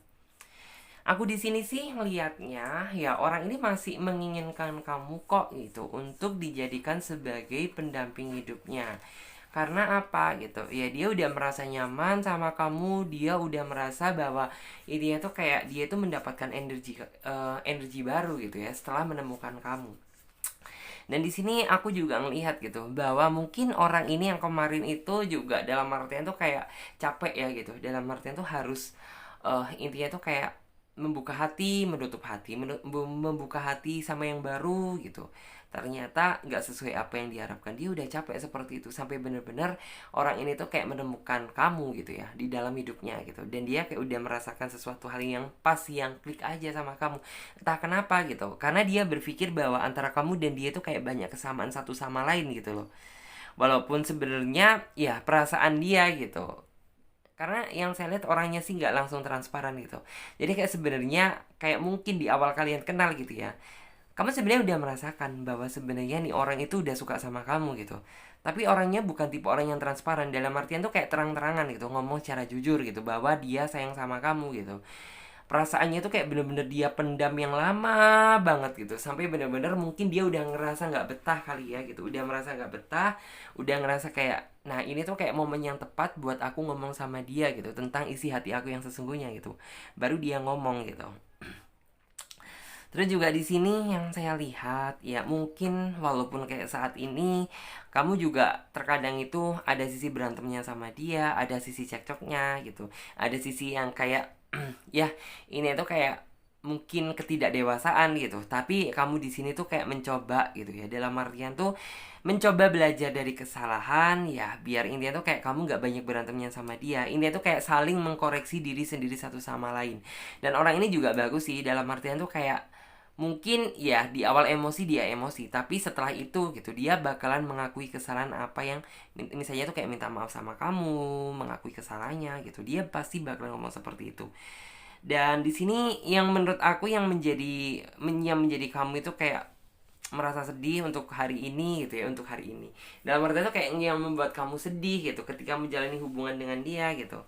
Aku di sini sih ngelihatnya ya orang ini masih menginginkan kamu kok gitu untuk dijadikan sebagai pendamping hidupnya. Karena apa gitu? Ya dia udah merasa nyaman sama kamu, dia udah merasa bahwa ini tuh kayak dia tuh mendapatkan energi baru gitu ya setelah menemukan kamu. Dan di sini aku juga ngelihat gitu bahwa mungkin orang ini yang kemarin itu juga dalam artian tuh kayak capek ya gitu. Dalam artian tuh harus intinya tuh kayak membuka hati, menutup hati, membuka hati sama yang baru gitu. Ternyata nggak sesuai apa yang diharapkan. Dia udah capek seperti itu sampai bener-bener orang ini tuh kayak menemukan kamu gitu ya di dalam hidupnya gitu. Dan dia kayak udah merasakan sesuatu hal yang pas, yang klik aja sama kamu. Entah kenapa gitu. Karena dia berpikir bahwa antara kamu dan dia tuh kayak banyak kesamaan satu sama lain gitu loh. Walaupun sebenarnya ya perasaan dia gitu, karena yang saya lihat orangnya sih nggak langsung transparan gitu. Jadi kayak sebenarnya kayak mungkin di awal kalian kenal gitu ya, kamu sebenarnya udah merasakan bahwa sebenarnya nih orang itu udah suka sama kamu gitu. Tapi orangnya bukan tipe orang yang transparan, dalam artian tuh kayak terang-terangan gitu, ngomong secara jujur gitu bahwa dia sayang sama kamu gitu. Perasaannya tuh kayak bener-bener dia pendam yang lama banget gitu, sampai bener-bener mungkin dia udah ngerasa nggak betah kali ya gitu, udah merasa nggak betah, udah ngerasa kayak nah ini tuh kayak momen yang tepat buat aku ngomong sama dia gitu tentang isi hati aku yang sesungguhnya gitu, baru dia ngomong gitu. Terus juga di sini yang saya lihat ya mungkin walaupun kayak saat ini kamu juga terkadang itu ada sisi berantemnya sama dia, ada sisi cekcoknya gitu, ada sisi yang kayak ya ini tuh kayak mungkin ketidakdewasaan gitu. Tapi kamu di sini tuh kayak mencoba gitu ya. Dalam artian tuh mencoba belajar dari kesalahan ya biar intinya tuh kayak kamu nggak banyak berantemnya sama dia. Intinya tuh kayak saling mengkoreksi diri sendiri satu sama lain. Dan orang ini juga bagus sih dalam artian tuh kayak mungkin ya di awal emosi dia emosi, tapi setelah itu gitu dia bakalan mengakui kesalahan apa yang misalnya tuh kayak minta maaf sama kamu, mengakui kesalahannya gitu. Dia pasti bakalan ngomong seperti itu. Dan di sini yang menurut aku yang menjadi kamu itu kayak merasa sedih untuk hari ini gitu ya, untuk hari ini. Dalam arti itu kayak yang membuat kamu sedih gitu ketika menjalani hubungan dengan dia gitu.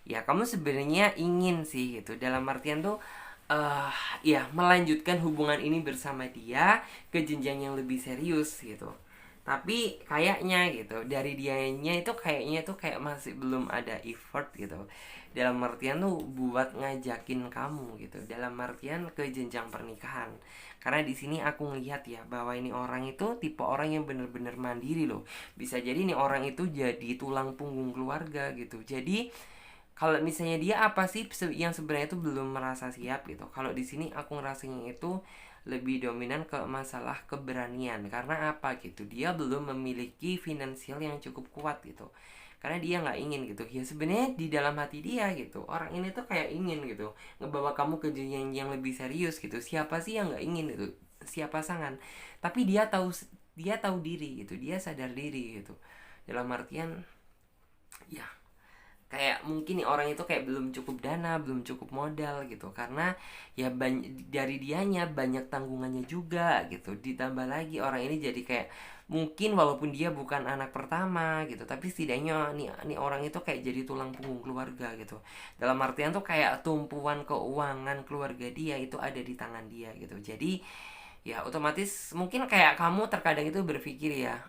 Ya kamu sebenarnya ingin sih gitu, dalam artian tuh eh ya melanjutkan hubungan ini bersama dia ke jenjang yang lebih serius gitu. Tapi kayaknya gitu dari dianya itu kayaknya tuh kayak masih belum ada effort gitu. Dalam artian tuh buat ngajakin kamu gitu. Dalam artian ke jenjang pernikahan. Karena di sini aku ngelihat ya bahwa ini orang itu tipe orang yang bener-bener mandiri loh. Bisa jadi nih orang itu jadi tulang punggung keluarga gitu. Jadi kalau misalnya dia apa sih yang sebenarnya itu belum merasa siap gitu. Kalau di sini aku ngerasanya itu lebih dominan ke masalah keberanian. Karena apa gitu, dia belum memiliki finansial yang cukup kuat gitu. Karena dia nggak ingin gitu ya, sebenarnya di dalam hati dia gitu orang ini tuh kayak ingin gitu ngebawa kamu ke jenjang yang lebih serius gitu. Siapa sih yang nggak ingin itu, siapa pasangan. Tapi dia tahu diri gitu, dia sadar diri gitu. Dalam artian ya kayak mungkin nih orang itu kayak belum cukup dana, belum cukup modal gitu. Karena ya dari dianya banyak tanggungannya juga gitu. Ditambah lagi orang ini jadi kayak mungkin walaupun dia bukan anak pertama gitu, tapi setidaknya nih orang itu kayak jadi tulang punggung keluarga gitu. Dalam artian tuh kayak tumpuan keuangan keluarga dia itu ada di tangan dia gitu. Jadi ya otomatis mungkin kayak kamu terkadang itu berpikir ya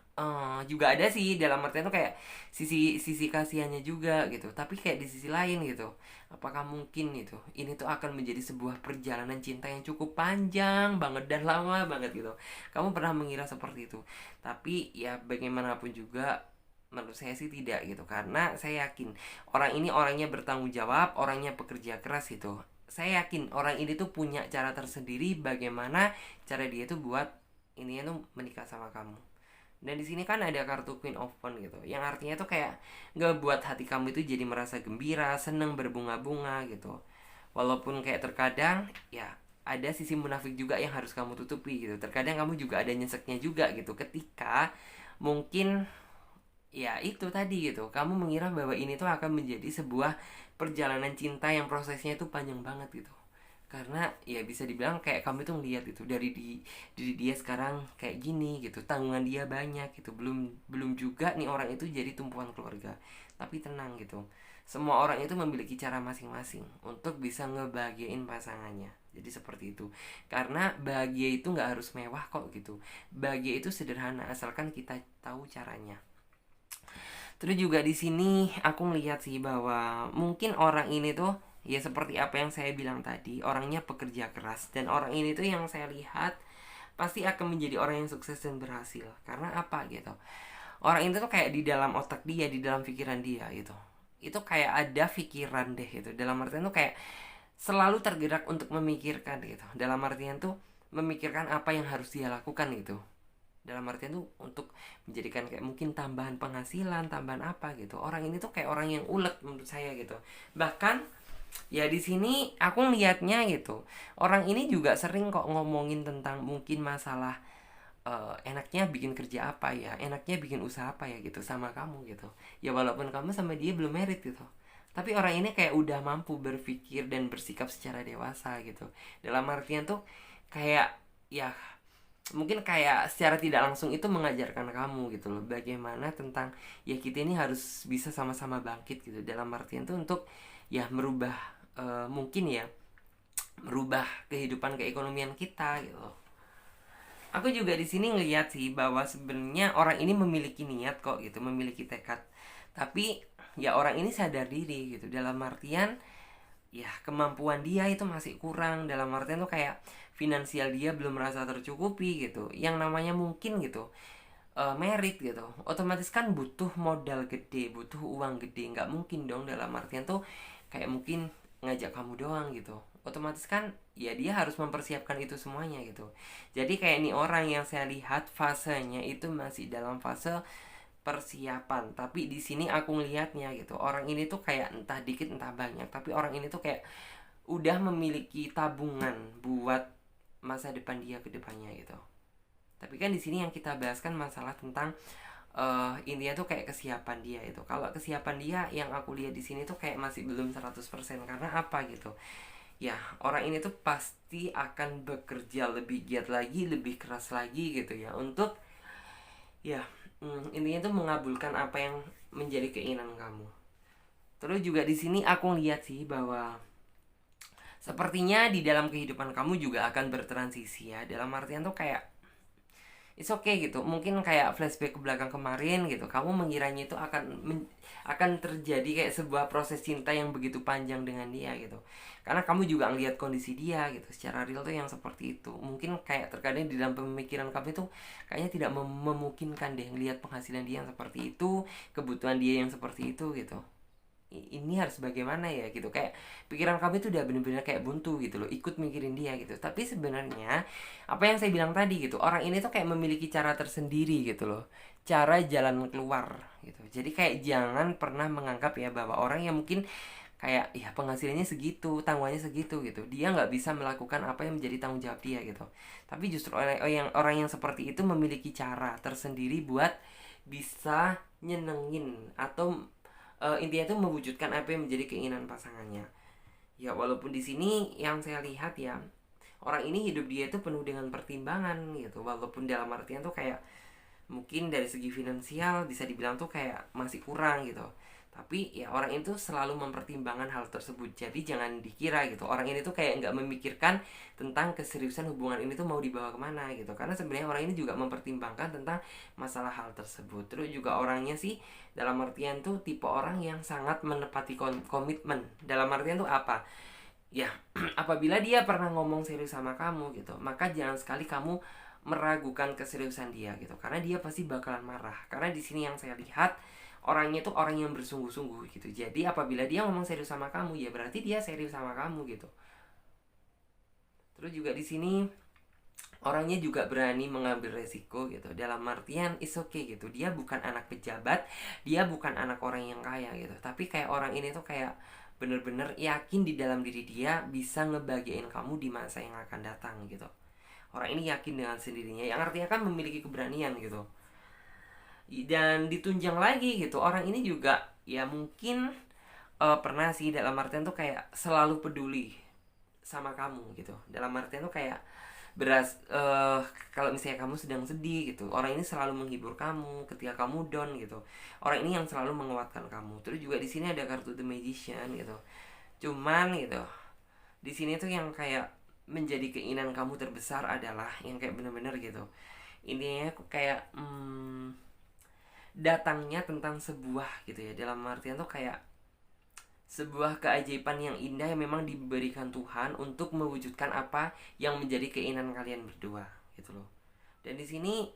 juga ada sih dalam artian tuh kayak sisi sisi kasihannya juga gitu, tapi kayak di sisi lain gitu apakah mungkin itu ini tuh akan menjadi sebuah perjalanan cinta yang cukup panjang banget dan lama banget gitu. Kamu pernah mengira seperti itu, tapi ya bagaimanapun juga menurut saya sih tidak gitu, karena saya yakin orang ini orangnya bertanggung jawab, orangnya pekerja keras gitu. Saya yakin orang ini tuh punya cara tersendiri bagaimana cara dia tuh buat ini tuh menikah sama kamu. Dan di sini kan ada kartu Queen of Wands gitu, yang artinya tuh kayak nggak buat hati kamu itu jadi merasa gembira, seneng, berbunga-bunga gitu. Walaupun kayak terkadang ya ada sisi munafik juga yang harus kamu tutupi gitu. Terkadang kamu juga ada nyeseknya juga gitu ketika mungkin ya itu tadi gitu kamu mengira bahwa ini tuh akan menjadi sebuah perjalanan cinta yang prosesnya itu panjang banget gitu. Karena ya bisa dibilang kayak kamu tuh ngeliat itu dari diri dia sekarang kayak gini gitu, tanggungan dia banyak gitu, belum belum juga nih orang itu jadi tumpuan keluarga. Tapi tenang gitu, semua orang itu memiliki cara masing-masing untuk bisa ngebahagiain pasangannya. Jadi seperti itu. Karena bahagia itu nggak harus mewah kok gitu. Bahagia itu sederhana asalkan kita tahu caranya. Terus juga di sini aku ngeliat sih bahwa mungkin orang ini tuh ya seperti apa yang saya bilang tadi, orangnya pekerja keras, dan orang ini tuh yang saya lihat pasti akan menjadi orang yang sukses dan berhasil. Karena apa gitu? Orang itu tuh kayak di dalam otak dia, di dalam pikiran dia gitu. Itu kayak ada pikiran deh gitu. Dalam artian tuh kayak selalu tergerak untuk memikirkan gitu. Dalam artian tuh memikirkan apa yang harus dia lakukan gitu. Dalam artian tuh untuk menjadikan kayak mungkin tambahan penghasilan, tambahan apa gitu. Orang ini tuh kayak orang yang ulet menurut saya gitu. Bahkan ya di sini aku lihatnya gitu, orang ini juga sering kok ngomongin tentang mungkin masalah enaknya bikin kerja apa ya, enaknya bikin usaha apa ya gitu sama kamu gitu. Ya walaupun kamu sama dia belum married gitu, tapi orang ini kayak udah mampu berpikir dan bersikap secara dewasa gitu. Dalam artian tuh kayak ya mungkin kayak secara tidak langsung itu mengajarkan kamu gitu loh, bagaimana tentang ya kita ini harus bisa sama-sama bangkit gitu. Dalam artian tuh untuk ya merubah mungkin ya merubah kehidupan keekonomian kita gitu. Aku juga di sini ngelihat sih bahwa sebenarnya orang ini memiliki niat kok gitu, memiliki tekad. Tapi ya orang ini sadar diri gitu. Dalam artian ya kemampuan dia itu masih kurang. Dalam artian tuh kayak finansial dia belum merasa tercukupi gitu. Yang namanya mungkin gitu merit gitu, otomatis kan butuh modal gede, butuh uang gede. Nggak mungkin dong dalam artian tuh kayak mungkin ngajak kamu doang gitu. Otomatis kan ya dia harus mempersiapkan itu semuanya gitu. Jadi kayak ini orang yang saya lihat fasenya itu masih dalam fase persiapan. Tapi di sini aku ngelihatnya gitu, orang ini tuh kayak entah dikit entah banyak, tapi orang ini tuh kayak udah memiliki tabungan buat masa depan dia ke depannya gitu. Tapi kan di sini yang kita bahas kan masalah tentang intinya tuh kayak kesiapan dia itu. Kalau kesiapan dia yang aku lihat di sini tuh kayak masih belum 100%. Karena apa gitu? Ya, orang ini tuh pasti akan bekerja lebih giat lagi, lebih keras lagi gitu ya untuk ya intinya tuh mengabulkan apa yang menjadi keinginan kamu. Terus juga di sini aku lihat sih bahwa sepertinya di dalam kehidupan kamu juga akan bertransisi ya. Dalam artian tuh kayak it's okay gitu, mungkin kayak flashback ke belakang kemarin gitu, kamu mengiranya itu akan terjadi kayak sebuah proses cinta yang begitu panjang dengan dia gitu, karena kamu juga ngelihat kondisi dia gitu secara real tuh yang seperti itu. Mungkin kayak terkadang di dalam pemikiran kamu itu kayaknya tidak memungkinkan deh ngelihat penghasilan dia yang seperti itu, kebutuhan dia yang seperti itu gitu. Ini harus bagaimana ya gitu, kayak pikiran kamu itu udah bener-bener kayak buntu gitu loh, ikut mikirin dia gitu. Tapi sebenarnya apa yang saya bilang tadi gitu, orang ini tuh kayak memiliki cara tersendiri gitu loh, cara jalan keluar gitu. Jadi kayak jangan pernah menganggap ya bahwa orang yang mungkin kayak ya penghasilannya segitu, tanggungannya segitu gitu, dia nggak bisa melakukan apa yang menjadi tanggung jawab dia gitu. Tapi justru orang yang seperti itu memiliki cara tersendiri buat bisa nyenengin atau intinya itu mewujudkan apa yang menjadi keinginan pasangannya. Ya walaupun di sini yang saya lihat ya, orang ini hidup dia itu penuh dengan pertimbangan gitu. Walaupun dalam artian tuh kayak mungkin dari segi finansial bisa dibilang tuh kayak masih kurang gitu. Tapi ya orang itu selalu mempertimbangkan hal tersebut. Jadi jangan dikira gitu, orang ini tuh kayak nggak memikirkan tentang keseriusan hubungan ini tuh mau dibawa kemana gitu. Karena sebenarnya orang ini juga mempertimbangkan tentang masalah hal tersebut. Terus juga orangnya sih dalam artian tuh tipe orang yang sangat menepati komitmen. Dalam artian tuh apa? Ya apabila dia pernah ngomong serius sama kamu gitu, maka jangan sekali kamu meragukan keseriusan dia gitu, karena dia pasti bakalan marah. Karena di sini yang saya lihat orangnya tuh orang yang bersungguh-sungguh gitu. Jadi apabila dia ngomong serius sama kamu, ya berarti dia serius sama kamu gitu. Terus juga di sini orangnya juga berani mengambil resiko gitu. Dalam artian is okay gitu, dia bukan anak pejabat, dia bukan anak orang yang kaya gitu, tapi kayak orang ini tuh kayak bener-bener yakin di dalam diri dia bisa ngebahagiain kamu di masa yang akan datang gitu. Orang ini yakin dengan sendirinya, yang artinya kan memiliki keberanian gitu. Dan ditunjang lagi gitu, orang ini juga ya mungkin pernah sih dalam artian tuh kayak selalu peduli sama kamu gitu. Dalam artian tuh kayak kalau misalnya kamu sedang sedih gitu, orang ini selalu menghibur kamu ketika kamu down gitu. Orang ini yang selalu menguatkan kamu. Terus juga di sini ada kartu The Magician gitu. Cuman gitu, di sini tuh yang kayak menjadi keinginan kamu terbesar adalah yang kayak bener-bener gitu. Intinya aku kayak datangnya tentang sebuah gitu ya. Dalam artian tuh kayak sebuah keajaiban yang indah yang memang diberikan Tuhan untuk mewujudkan apa yang menjadi keinginan kalian berdua gitu loh. Dan di sini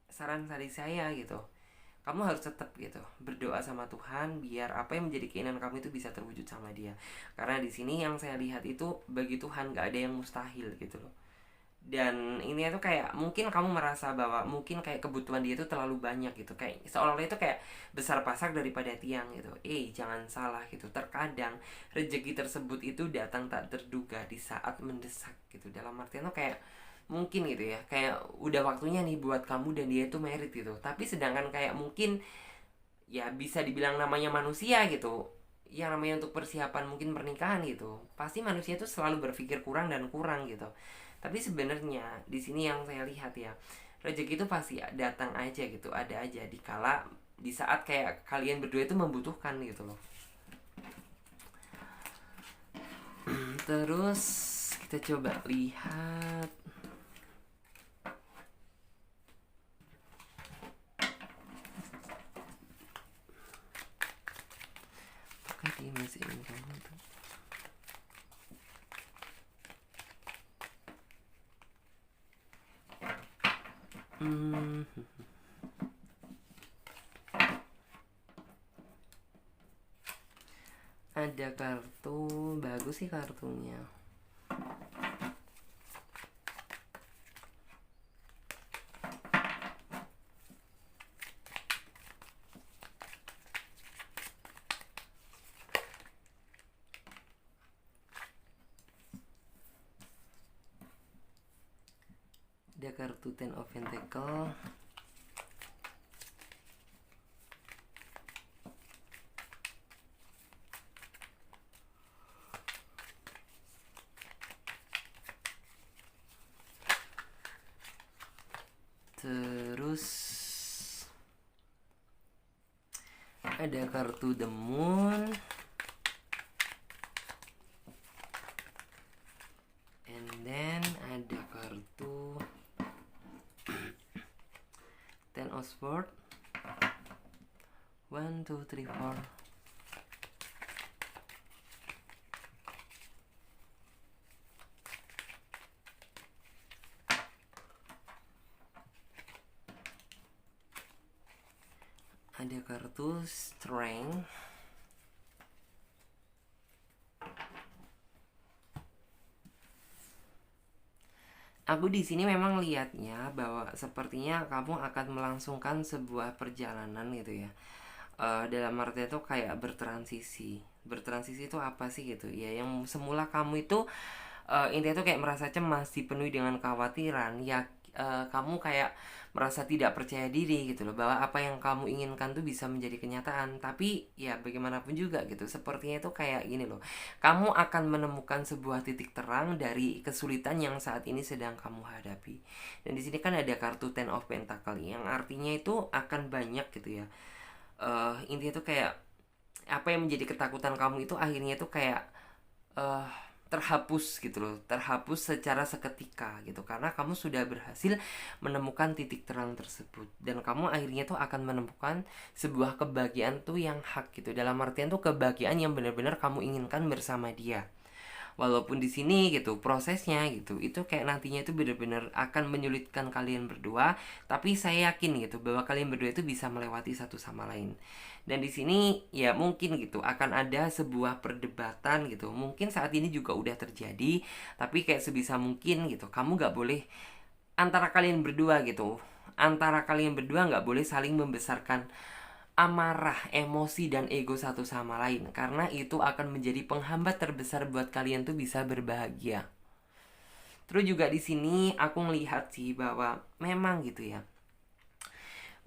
saran dari saya gitu, kamu harus tetap gitu berdoa sama Tuhan biar apa yang menjadi keinginan kamu itu bisa terwujud sama Dia. Karena di sini yang saya lihat itu bagi Tuhan gak ada yang mustahil gitu loh. Dan ini tuh kayak mungkin kamu merasa bahwa mungkin kayak kebutuhan dia itu terlalu banyak gitu, kayak seolah-olah itu kayak besar pasak daripada tiang gitu. Jangan salah gitu, terkadang rezeki tersebut itu datang tak terduga di saat mendesak gitu. Dalam artian tuh kayak mungkin gitu ya, kayak udah waktunya nih buat kamu dan dia itu merit gitu, tapi sedangkan kayak mungkin ya bisa dibilang namanya manusia gitu, yang namanya untuk persiapan mungkin pernikahan gitu, pasti manusia itu selalu berpikir kurang dan kurang gitu. Tapi sebenarnya di sini yang saya lihat ya, rezeki itu pasti datang aja gitu, ada aja di saat kayak kalian berdua itu membutuhkan gitu loh. Terus kita coba lihat. Apakah dia masih ingin kamu tuh? Ada kartu, bagus sih kartunya. Ada kartu Ten of Pentacle. Terus ada kartu The Moon. And then ada kartu Ten of Swords. 1, 2, 3, 4. Ada kartu Strength. Aku di sini memang lihatnya bahwa sepertinya kamu akan melangsungkan sebuah perjalanan gitu ya. Dalam arti itu kayak bertransisi. Bertransisi itu apa sih gitu ya? Yang semula kamu itu intinya tuh kayak merasa cemas, dipenuhi dengan kekhawatiran ya. Kamu kayak merasa tidak percaya diri gitu loh, bahwa apa yang kamu inginkan tuh bisa menjadi kenyataan. Tapi ya bagaimanapun juga gitu, sepertinya itu kayak gini loh, kamu akan menemukan sebuah titik terang dari kesulitan yang saat ini sedang kamu hadapi. Dan di sini kan ada kartu Ten of Pentacle yang artinya itu akan banyak gitu ya. Intinya tuh kayak apa yang menjadi ketakutan kamu itu akhirnya tuh kayak terhapus gitu loh, terhapus secara seketika gitu, karena kamu sudah berhasil menemukan titik terang tersebut. Dan kamu akhirnya tuh akan menemukan sebuah kebahagiaan tuh yang hak gitu, dalam artian tuh kebahagiaan yang benar-benar kamu inginkan bersama dia. Walaupun di sini gitu prosesnya gitu itu kayak nantinya itu benar-benar akan menyulitkan kalian berdua, tapi saya yakin gitu bahwa kalian berdua itu bisa melewati satu sama lain. Dan di sini ya mungkin gitu akan ada sebuah perdebatan gitu, mungkin saat ini juga udah terjadi, tapi kayak sebisa mungkin gitu kamu gak boleh, antara kalian berdua gitu, antara kalian berdua gak boleh saling membesarkan amarah, emosi, dan ego satu sama lain, karena itu akan menjadi penghambat terbesar buat kalian tuh bisa berbahagia. Terus juga di sini aku melihat sih bahwa memang gitu ya,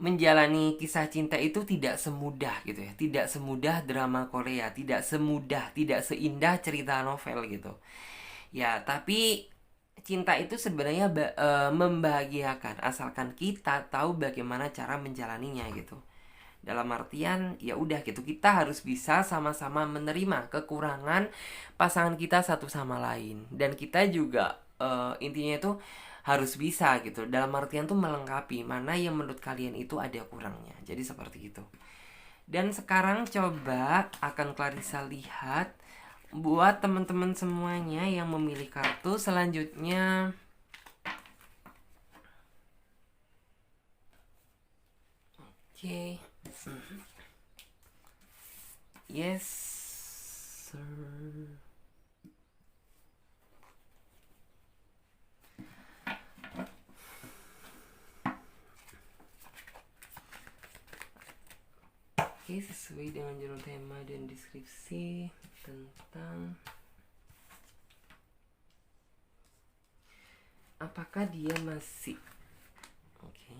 menjalani kisah cinta itu tidak semudah gitu ya, tidak semudah drama Korea, tidak semudah, tidak seindah cerita novel gitu. Ya, tapi cinta itu sebenarnya membahagiakan asalkan kita tahu bagaimana cara menjalaninya gitu. Dalam artian ya udah gitu, kita harus bisa sama-sama menerima kekurangan pasangan kita satu sama lain, dan kita juga intinya itu harus bisa gitu, dalam artian tuh melengkapi mana yang menurut kalian itu ada kurangnya. Jadi seperti itu. Dan sekarang coba akan Clarissa lihat buat teman-teman semuanya yang memilih kartu selanjutnya. Oke. Yes, sir. Oke, sesuai dengan judul tema dan deskripsi tentang apakah dia masih oke.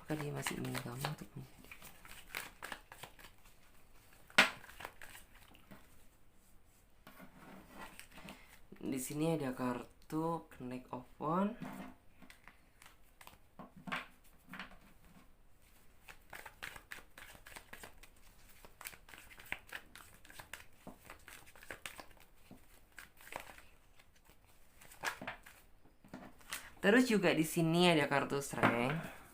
Apakah dia masih ingin kamu untuk menjadi. Di sini ada kartu Connect of One. Terus juga di sini ada kartu Strength.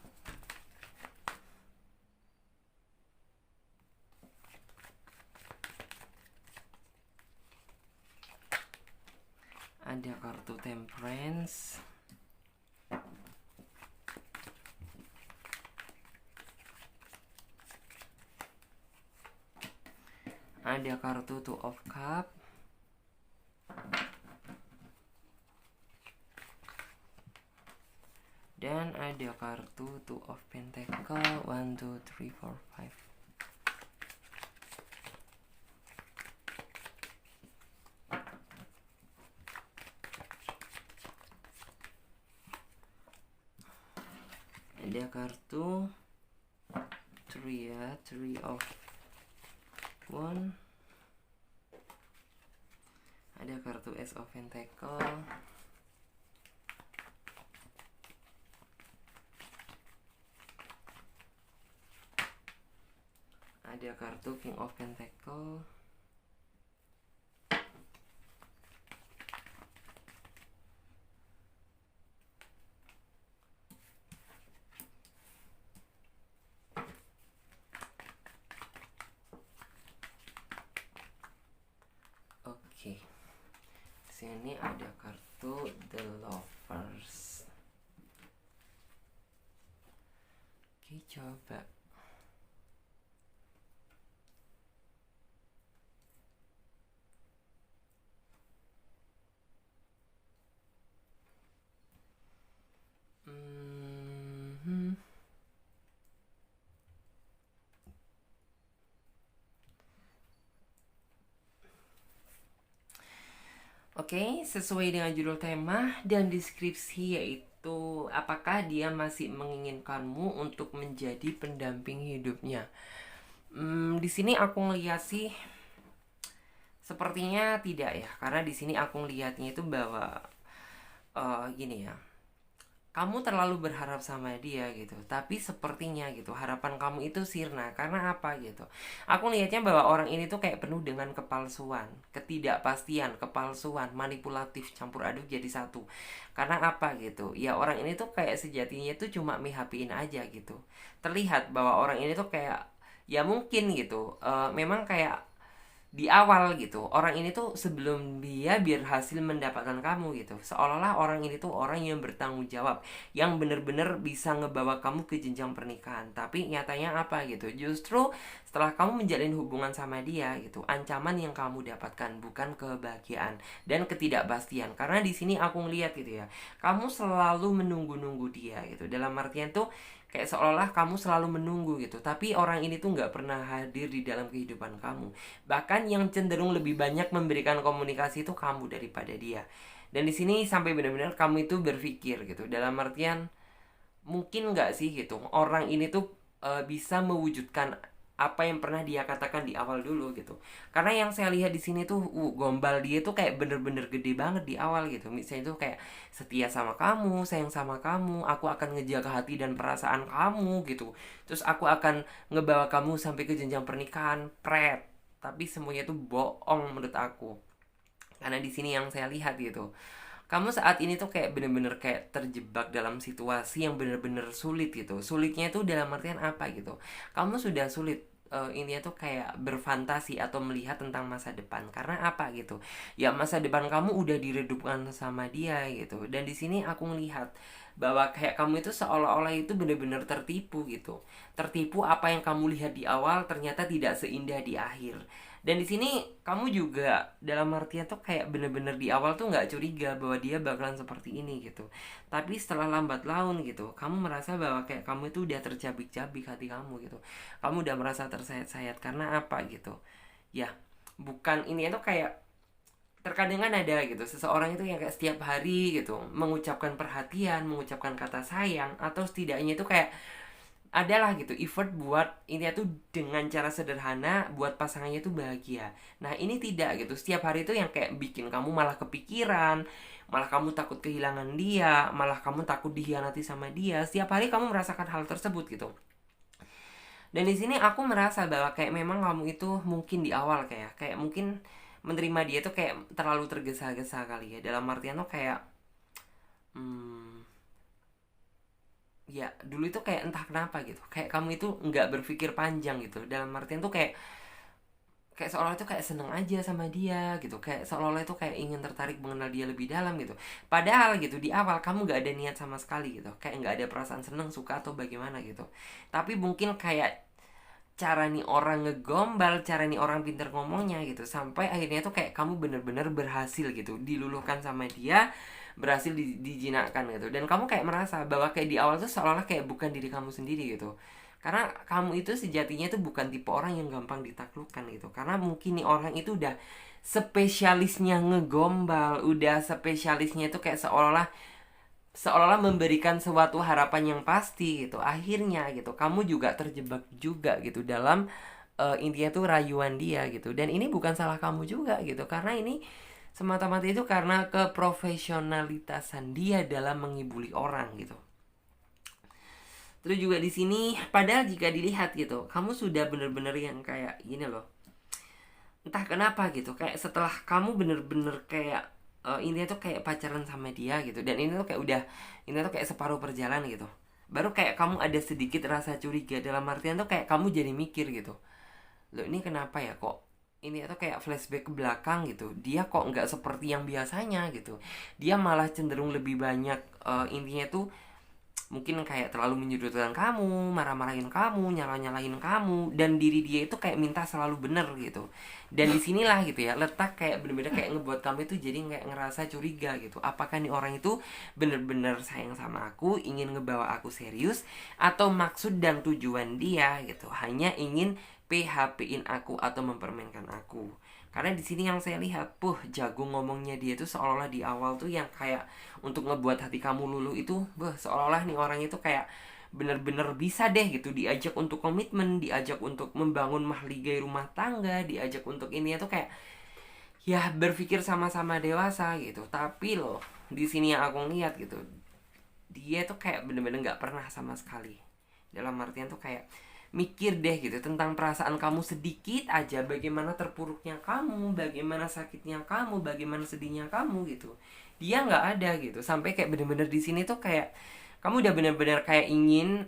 Ada kartu Temperance. Ada kartu Two of Cup. Dan ada kartu Two of Pentacle. 1, 2, 3, 4, 5. Ada kartu 3 ya, 3 of One. Ada kartu Ace of Pentacle. Ada kartu King of Pentacle. Oke. Sini ada kartu The Lovers. Oke, coba. Oke, sesuai dengan judul tema dan deskripsi, yaitu apakah dia masih menginginkanmu untuk menjadi pendamping hidupnya. Di sini aku ngeliat sih sepertinya tidak ya, karena di sini aku ngeliatnya itu bahwa gini ya, kamu terlalu berharap sama dia gitu, tapi sepertinya gitu harapan kamu itu sirna. Karena apa gitu, aku lihatnya bahwa orang ini tuh kayak penuh dengan kepalsuan, ketidakpastian, kepalsuan, manipulatif, campur aduk jadi satu. Karena apa gitu ya, orang ini tuh kayak sejatinya tuh cuma mihapiin aja gitu. Terlihat bahwa orang ini tuh kayak ya mungkin gitu, memang kayak di awal gitu, orang ini tuh sebelum dia berhasil mendapatkan kamu gitu, seolah-olah orang ini tuh orang yang bertanggung jawab, yang bener-bener bisa ngebawa kamu ke jenjang pernikahan. Tapi nyatanya apa gitu, justru setelah kamu menjalin hubungan sama dia gitu, ancaman yang kamu dapatkan bukan kebahagiaan dan ketidakpastian. Karena di sini aku ngeliat gitu ya, kamu selalu menunggu-nunggu dia gitu, dalam artian tuh kayak seolah-olah kamu selalu menunggu gitu, tapi orang ini tuh nggak pernah hadir di dalam kehidupan kamu. Bahkan yang cenderung lebih banyak memberikan komunikasi itu kamu daripada dia. Dan di sini sampai benar-benar kamu itu berpikir gitu, dalam artian mungkin nggak sih gitu, orang ini tuh bisa mewujudkan apa yang pernah dia katakan di awal dulu gitu. Karena yang saya lihat di sini tuh gombal dia tuh kayak bener-bener gede banget di awal gitu. Misalnya tuh kayak setia sama kamu, sayang sama kamu, aku akan ngejaga hati dan perasaan kamu gitu. Terus aku akan ngebawa kamu sampai ke jenjang pernikahan, pret. Tapi semuanya tuh bohong menurut aku. Karena di sini yang saya lihat gitu, kamu saat ini tuh kayak bener-bener kayak terjebak dalam situasi yang bener-bener sulit gitu. Sulitnya itu dalam artian apa gitu, kamu sudah sulit ini tuh kayak berfantasi atau melihat tentang masa depan. Karena apa gitu, ya masa depan kamu udah diredupkan sama dia gitu. Dan di sini aku melihat bahwa kayak kamu itu seolah-olah itu bener-bener tertipu gitu. Tertipu, apa yang kamu lihat di awal ternyata tidak seindah di akhir. Dan di sini kamu juga dalam artian tuh kayak bener-bener di awal tuh nggak curiga bahwa dia bakalan seperti ini gitu. Tapi setelah lambat laun gitu, kamu merasa bahwa kayak kamu itu udah tercabik-cabik hati kamu gitu. Kamu udah merasa tersayat-sayat karena apa gitu. Ya, bukan ini itu kayak terkadang kan ada gitu seseorang itu yang kayak setiap hari gitu mengucapkan perhatian, mengucapkan kata sayang, atau setidaknya itu kayak adalah gitu effort buat ini tuh dengan cara sederhana buat pasangannya tuh bahagia. Nah ini tidak gitu, setiap hari itu yang kayak bikin kamu malah kepikiran, malah kamu takut kehilangan dia, malah kamu takut dikhianati sama dia. Setiap hari kamu merasakan hal tersebut gitu. Dan di sini aku merasa bahwa kayak memang kamu itu mungkin di awal kayak mungkin menerima dia tuh kayak terlalu tergesa-gesa kali ya. Dalam artian tuh kayak hmm, ya dulu itu kayak entah kenapa gitu, kayak kamu itu nggak berpikir panjang gitu. Dalam artian tuh kayak kayak seolah itu kayak seneng aja sama dia gitu, kayak seolah-olah itu kayak ingin tertarik mengenal dia lebih dalam gitu. Padahal gitu di awal kamu nggak ada niat sama sekali gitu, kayak nggak ada perasaan seneng, suka atau bagaimana gitu. Tapi mungkin kayak cara nih orang ngegombal, cara nih orang pinter ngomongnya gitu, sampai akhirnya tuh kayak kamu bener-bener berhasil gitu diluluhkan sama dia, berhasil dijinakkan gitu. Dan kamu kayak merasa bahwa kayak di awal tuh seolah-olah kayak bukan diri kamu sendiri gitu. Karena kamu itu sejatinya tuh bukan tipe orang yang gampang ditaklukkan gitu. Karena mungkin nih orang itu udah spesialisnya ngegombal, udah spesialisnya itu kayak seolah-olah memberikan suatu harapan yang pasti gitu. Akhirnya gitu kamu juga terjebak juga gitu dalam intinya tuh rayuan dia gitu. Dan ini bukan salah kamu juga gitu, karena ini semata-mata itu karena keprofesionalitasan dia dalam menghiburi orang gitu. Terus juga di sini padahal jika dilihat gitu, kamu sudah bener-bener yang kayak gini loh. Entah kenapa gitu, kayak setelah kamu bener-bener kayak ini tuh kayak pacaran sama dia gitu, dan ini tuh kayak udah ini tuh kayak separuh perjalanan gitu, baru kayak kamu ada sedikit rasa curiga. Dalam artian tuh kayak kamu jadi mikir gitu, loh ini kenapa ya kok ini tuh kayak flashback ke belakang gitu, dia kok nggak seperti yang biasanya gitu. Dia malah cenderung lebih banyak intinya tuh mungkin kayak terlalu menyudutkan kamu, marah-marahin kamu, nyala-nyalahin kamu, dan diri dia itu kayak minta selalu bener gitu. Dan disinilah gitu ya letak kayak bener-bener kayak ngebuat kamu itu jadi kayak ngerasa curiga gitu. Apakah nih orang itu bener-bener sayang sama aku, ingin ngebawa aku serius, atau maksud dan tujuan dia gitu hanya ingin PHP-in aku atau mempermainkan aku. Karena di sini yang saya lihat, jago ngomongnya dia tuh seolah-olah di awal tuh yang kayak untuk ngebuat hati kamu luluh itu, seolah-olah nih orang itu kayak bener-bener bisa deh gitu diajak untuk komitmen, diajak untuk membangun mahligai rumah tangga, diajak untuk ini tuh kayak ya berpikir sama-sama dewasa gitu. Tapi loh di sini yang aku lihat gitu, dia tuh kayak bener-bener nggak pernah sama sekali. Dalam artian tuh kayak mikir deh gitu tentang perasaan kamu sedikit aja, bagaimana terpuruknya kamu, bagaimana sakitnya kamu, bagaimana sedihnya kamu gitu. Dia nggak ada gitu, sampai kayak bener-bener di sini tuh kayak kamu udah bener-bener kayak ingin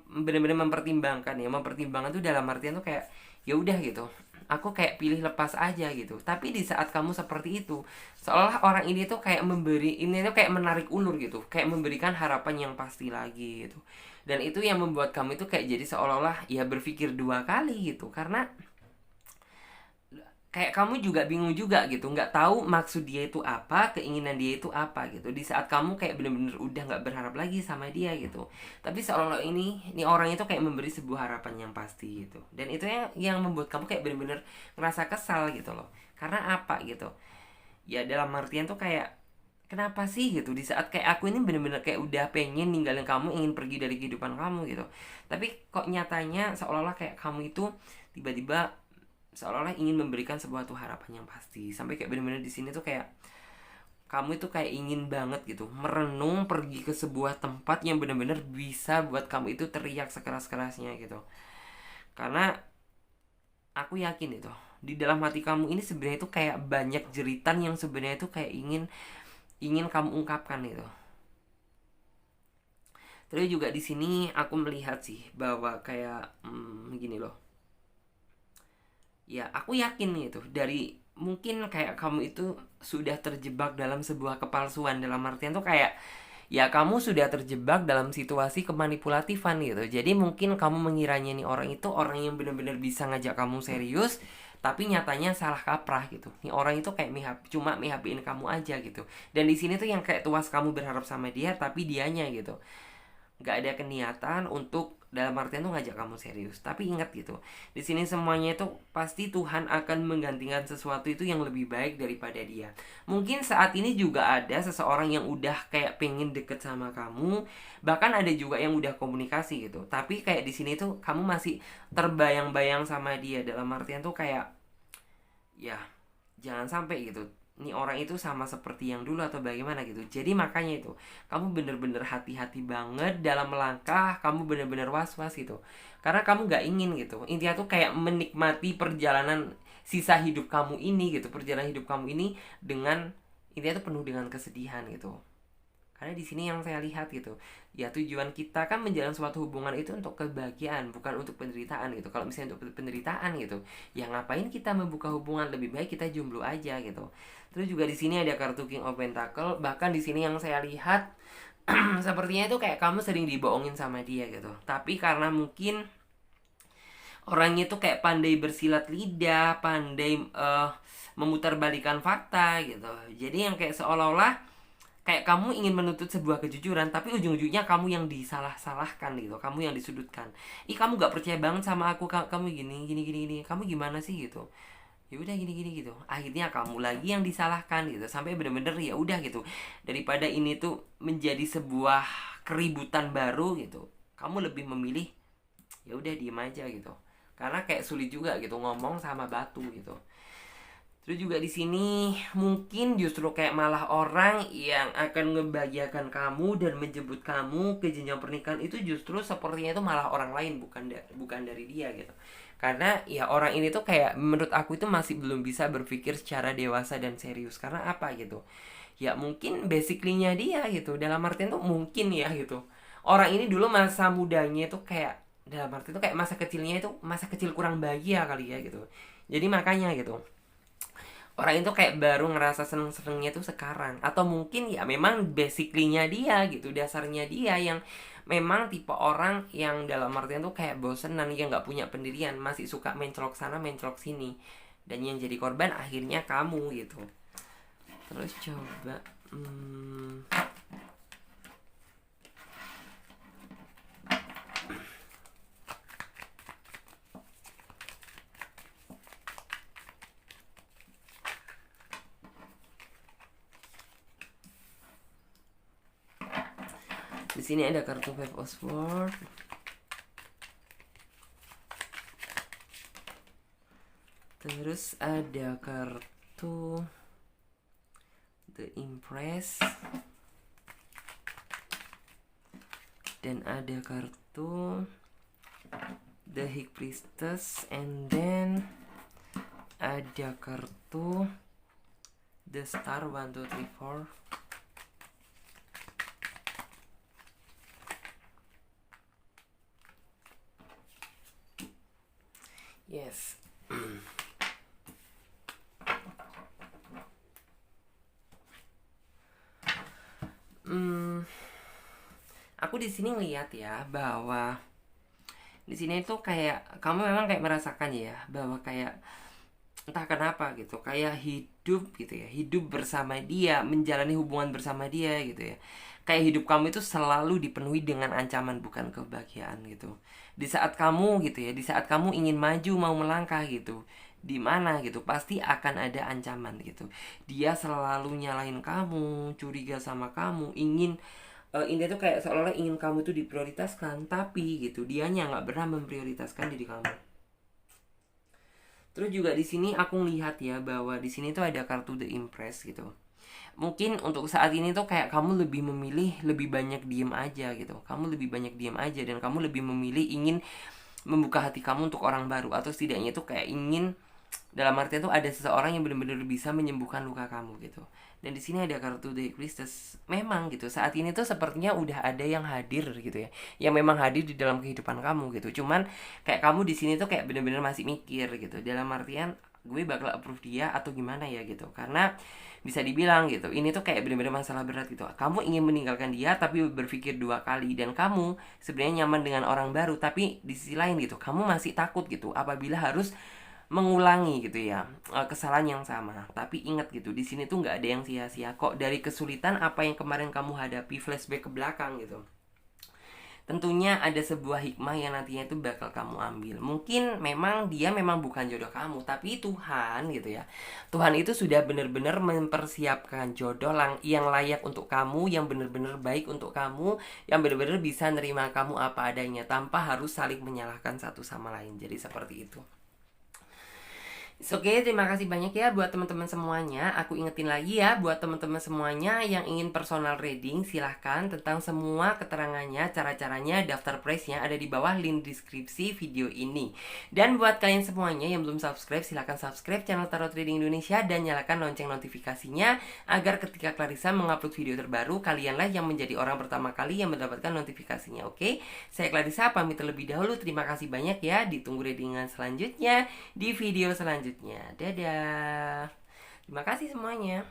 bener-bener mempertimbangkan ya, mempertimbangkan tuh dalam artian tuh kayak ya udah gitu, aku kayak pilih lepas aja gitu. Tapi di saat kamu seperti itu, seolah orang ini tuh kayak memberi ini tuh kayak menarik ulur gitu, kayak memberikan harapan yang pasti lagi gitu. Dan itu yang membuat kamu itu kayak jadi seolah-olah ya berpikir dua kali gitu, karena kayak kamu juga bingung juga gitu, nggak tahu maksud dia itu apa, keinginan dia itu apa gitu. Di saat kamu kayak bener-bener udah nggak berharap lagi sama dia gitu, tapi seolah-olah ini orang itu kayak memberi sebuah harapan yang pasti gitu. Dan itu yang membuat kamu kayak bener-bener ngerasa kesal gitu loh. Karena apa gitu, ya dalam artian tuh kayak kenapa sih gitu, di saat kayak aku ini bener-bener kayak udah pengen ninggalin kamu, ingin pergi dari kehidupan kamu gitu, tapi kok nyatanya seolah-olah kayak kamu itu tiba-tiba seolah-olah ingin memberikan sebuah tuh harapan yang pasti, sampai kayak bener-bener di sini tuh kayak kamu itu kayak ingin banget gitu merenung pergi ke sebuah tempat yang bener-bener bisa buat kamu itu teriak sekeras-kerasnya gitu. Karena aku yakin itu di dalam hati kamu ini sebenarnya itu kayak banyak jeritan yang sebenarnya itu kayak ingin ingin kamu ungkapkan gitu. Terus juga di sini aku melihat sih bahwa kayak gini loh. Ya, aku yakin nih itu dari mungkin kayak kamu itu sudah terjebak dalam sebuah kepalsuan, dalam artian tuh kayak ya kamu sudah terjebak dalam situasi kemanipulatifan gitu. Jadi mungkin kamu mengiranya nih orang itu orang yang benar-benar bisa ngajak kamu serius, tapi nyatanya salah kaprah gitu. Nih orang itu kayak cuma mihapiin kamu aja gitu. Dan di sini tuh yang kayak tuas kamu berharap sama dia, tapi dianya gitu nggak ada keniatan untuk dalam artian tuh ngajak kamu serius. Tapi ingat gitu, di sini semuanya itu pasti Tuhan akan menggantikan sesuatu itu yang lebih baik daripada dia. Mungkin saat ini juga ada seseorang yang udah kayak pengen deket sama kamu, bahkan ada juga yang udah komunikasi gitu, tapi kayak di sini tuh kamu masih terbayang-bayang sama dia, dalam artian tuh kayak ya jangan sampai gitu nih orang itu sama seperti yang dulu atau bagaimana gitu. Jadi makanya itu kamu bener-bener hati-hati banget dalam melangkah, kamu bener-bener was-was gitu, karena kamu gak ingin gitu, intinya tuh kayak menikmati perjalanan sisa hidup kamu ini gitu, perjalanan hidup kamu ini dengan intinya tuh penuh dengan kesedihan gitu. Karena di sini yang saya lihat gitu, ya tujuan kita kan menjalin suatu hubungan itu untuk kebahagiaan, bukan untuk penderitaan gitu. Kalau misalnya untuk penderitaan gitu, ya ngapain kita membuka hubungan, lebih baik kita jomblo aja gitu. Terus juga di sini ada kartu King of Pentacle, bahkan di sini yang saya lihat sepertinya itu kayak kamu sering dibohongin sama dia gitu. Tapi karena mungkin orangnya tuh kayak pandai bersilat lidah, pandai memutarbalikan fakta gitu. Jadi yang kayak seolah-olah kayak kamu ingin menuntut sebuah kejujuran, tapi ujung-ujungnya kamu yang disalah-salahkan gitu, kamu yang disudutkan. Ih, kamu gak percaya banget sama aku, kamu gini gini gini gini, kamu gimana sih gitu. Ya udah gini gini gitu, akhirnya kamu lagi yang disalahkan gitu, sampai bener-bener ya udah gitu, daripada ini tuh menjadi sebuah keributan baru gitu, kamu lebih memilih ya udah diem aja gitu, karena kayak sulit juga gitu ngomong sama batu gitu. Terus juga di sini mungkin justru kayak malah orang yang akan ngebahagiakan kamu dan menjemput kamu ke jenjang pernikahan itu justru sepertinya itu malah orang lain, bukan dari dia gitu. Karena ya orang ini tuh kayak menurut aku itu masih belum bisa berpikir secara dewasa dan serius. Karena apa gitu? Ya mungkin basically-nya dia gitu. Dalam artian tuh mungkin ya gitu. Orang ini dulu masa mudanya itu kayak dalam arti itu kayak masa kecilnya itu masa kecil kurang bahagia kali ya gitu. Jadi makanya gitu, orang itu kayak baru ngerasa seneng-senengnya tuh sekarang, atau mungkin ya memang basically-nya dia gitu, dasarnya dia yang memang tipe orang yang dalam artian tuh kayak bosenan, yang nggak punya pendirian, masih suka mencolok sana mencolok sini, dan yang jadi korban akhirnya kamu gitu. Terus coba di sini ada kartu Five of Swords. Terus ada kartu The Empress. Dan ada kartu The High Priestess. And then ada kartu The Star 1, 2, 3, 4. Yes. Aku di sini ngeliat ya bahwa di sini itu kayak kamu memang kayak merasakan ya bahwa kayak entah kenapa gitu kayak hidup gitu ya, hidup bersama dia, menjalani hubungan bersama dia gitu ya, kayak hidup kamu itu selalu dipenuhi dengan ancaman bukan kebahagiaan gitu. Di saat kamu gitu ya, di saat kamu ingin maju mau melangkah gitu, di mana gitu pasti akan ada ancaman gitu. Dia selalu nyalahin kamu, curiga sama kamu, ingin intinya tuh kayak seolah-olah ingin kamu itu diprioritaskan, tapi gitu dianya nggak pernah memprioritaskan diri kamu. Terus juga di sini aku lihat ya bahwa di sini tuh ada kartu The Empress gitu. Mungkin untuk saat ini tuh kayak kamu lebih memilih lebih banyak diem aja gitu. Kamu lebih banyak diem aja dan kamu lebih memilih ingin membuka hati kamu untuk orang baru, atau setidaknya tuh kayak ingin, dalam artian tuh ada seseorang yang benar-benar bisa menyembuhkan luka kamu gitu. Dan di sini ada kartu The Christus. Memang gitu saat ini tuh sepertinya udah ada yang hadir gitu ya, yang memang hadir di dalam kehidupan kamu gitu. Cuman kayak kamu di sini tuh kayak benar-benar masih mikir gitu, dalam artian gue bakal approve dia atau gimana ya gitu. Karena bisa dibilang gitu ini tuh kayak benar-benar masalah berat gitu. Kamu ingin meninggalkan dia tapi berpikir dua kali, dan kamu sebenarnya nyaman dengan orang baru, tapi di sisi lain gitu kamu masih takut gitu apabila harus mengulangi gitu ya kesalahan yang sama. Tapi ingat gitu di sini tuh nggak ada yang sia-sia kok. Dari kesulitan apa yang kemarin kamu hadapi, flashback ke belakang gitu, tentunya ada sebuah hikmah yang nantinya itu bakal kamu ambil. Mungkin memang dia memang bukan jodoh kamu, tapi Tuhan gitu ya, Tuhan itu sudah benar-benar mempersiapkan jodoh yang layak untuk kamu, yang benar-benar baik untuk kamu, yang benar-benar bisa nerima kamu apa adanya tanpa harus saling menyalahkan satu sama lain. Jadi seperti itu. Oke, terima kasih banyak ya buat teman-teman semuanya. Aku ingetin lagi ya buat teman-teman semuanya yang ingin personal reading, silahkan tentang semua keterangannya, cara-caranya, daftar price-nya ada di bawah link deskripsi video ini. Dan buat kalian semuanya yang belum subscribe, silahkan subscribe channel Tarot Reading Indonesia dan nyalakan lonceng notifikasinya agar ketika Clarissa mengupload video terbaru, kalianlah yang menjadi orang pertama kali yang mendapatkan notifikasinya. Oke, saya Clarissa pamit terlebih dahulu. Terima kasih banyak ya. Ditunggu readingan selanjutnya di video selanjutnya. Dadah. Terima kasih semuanya.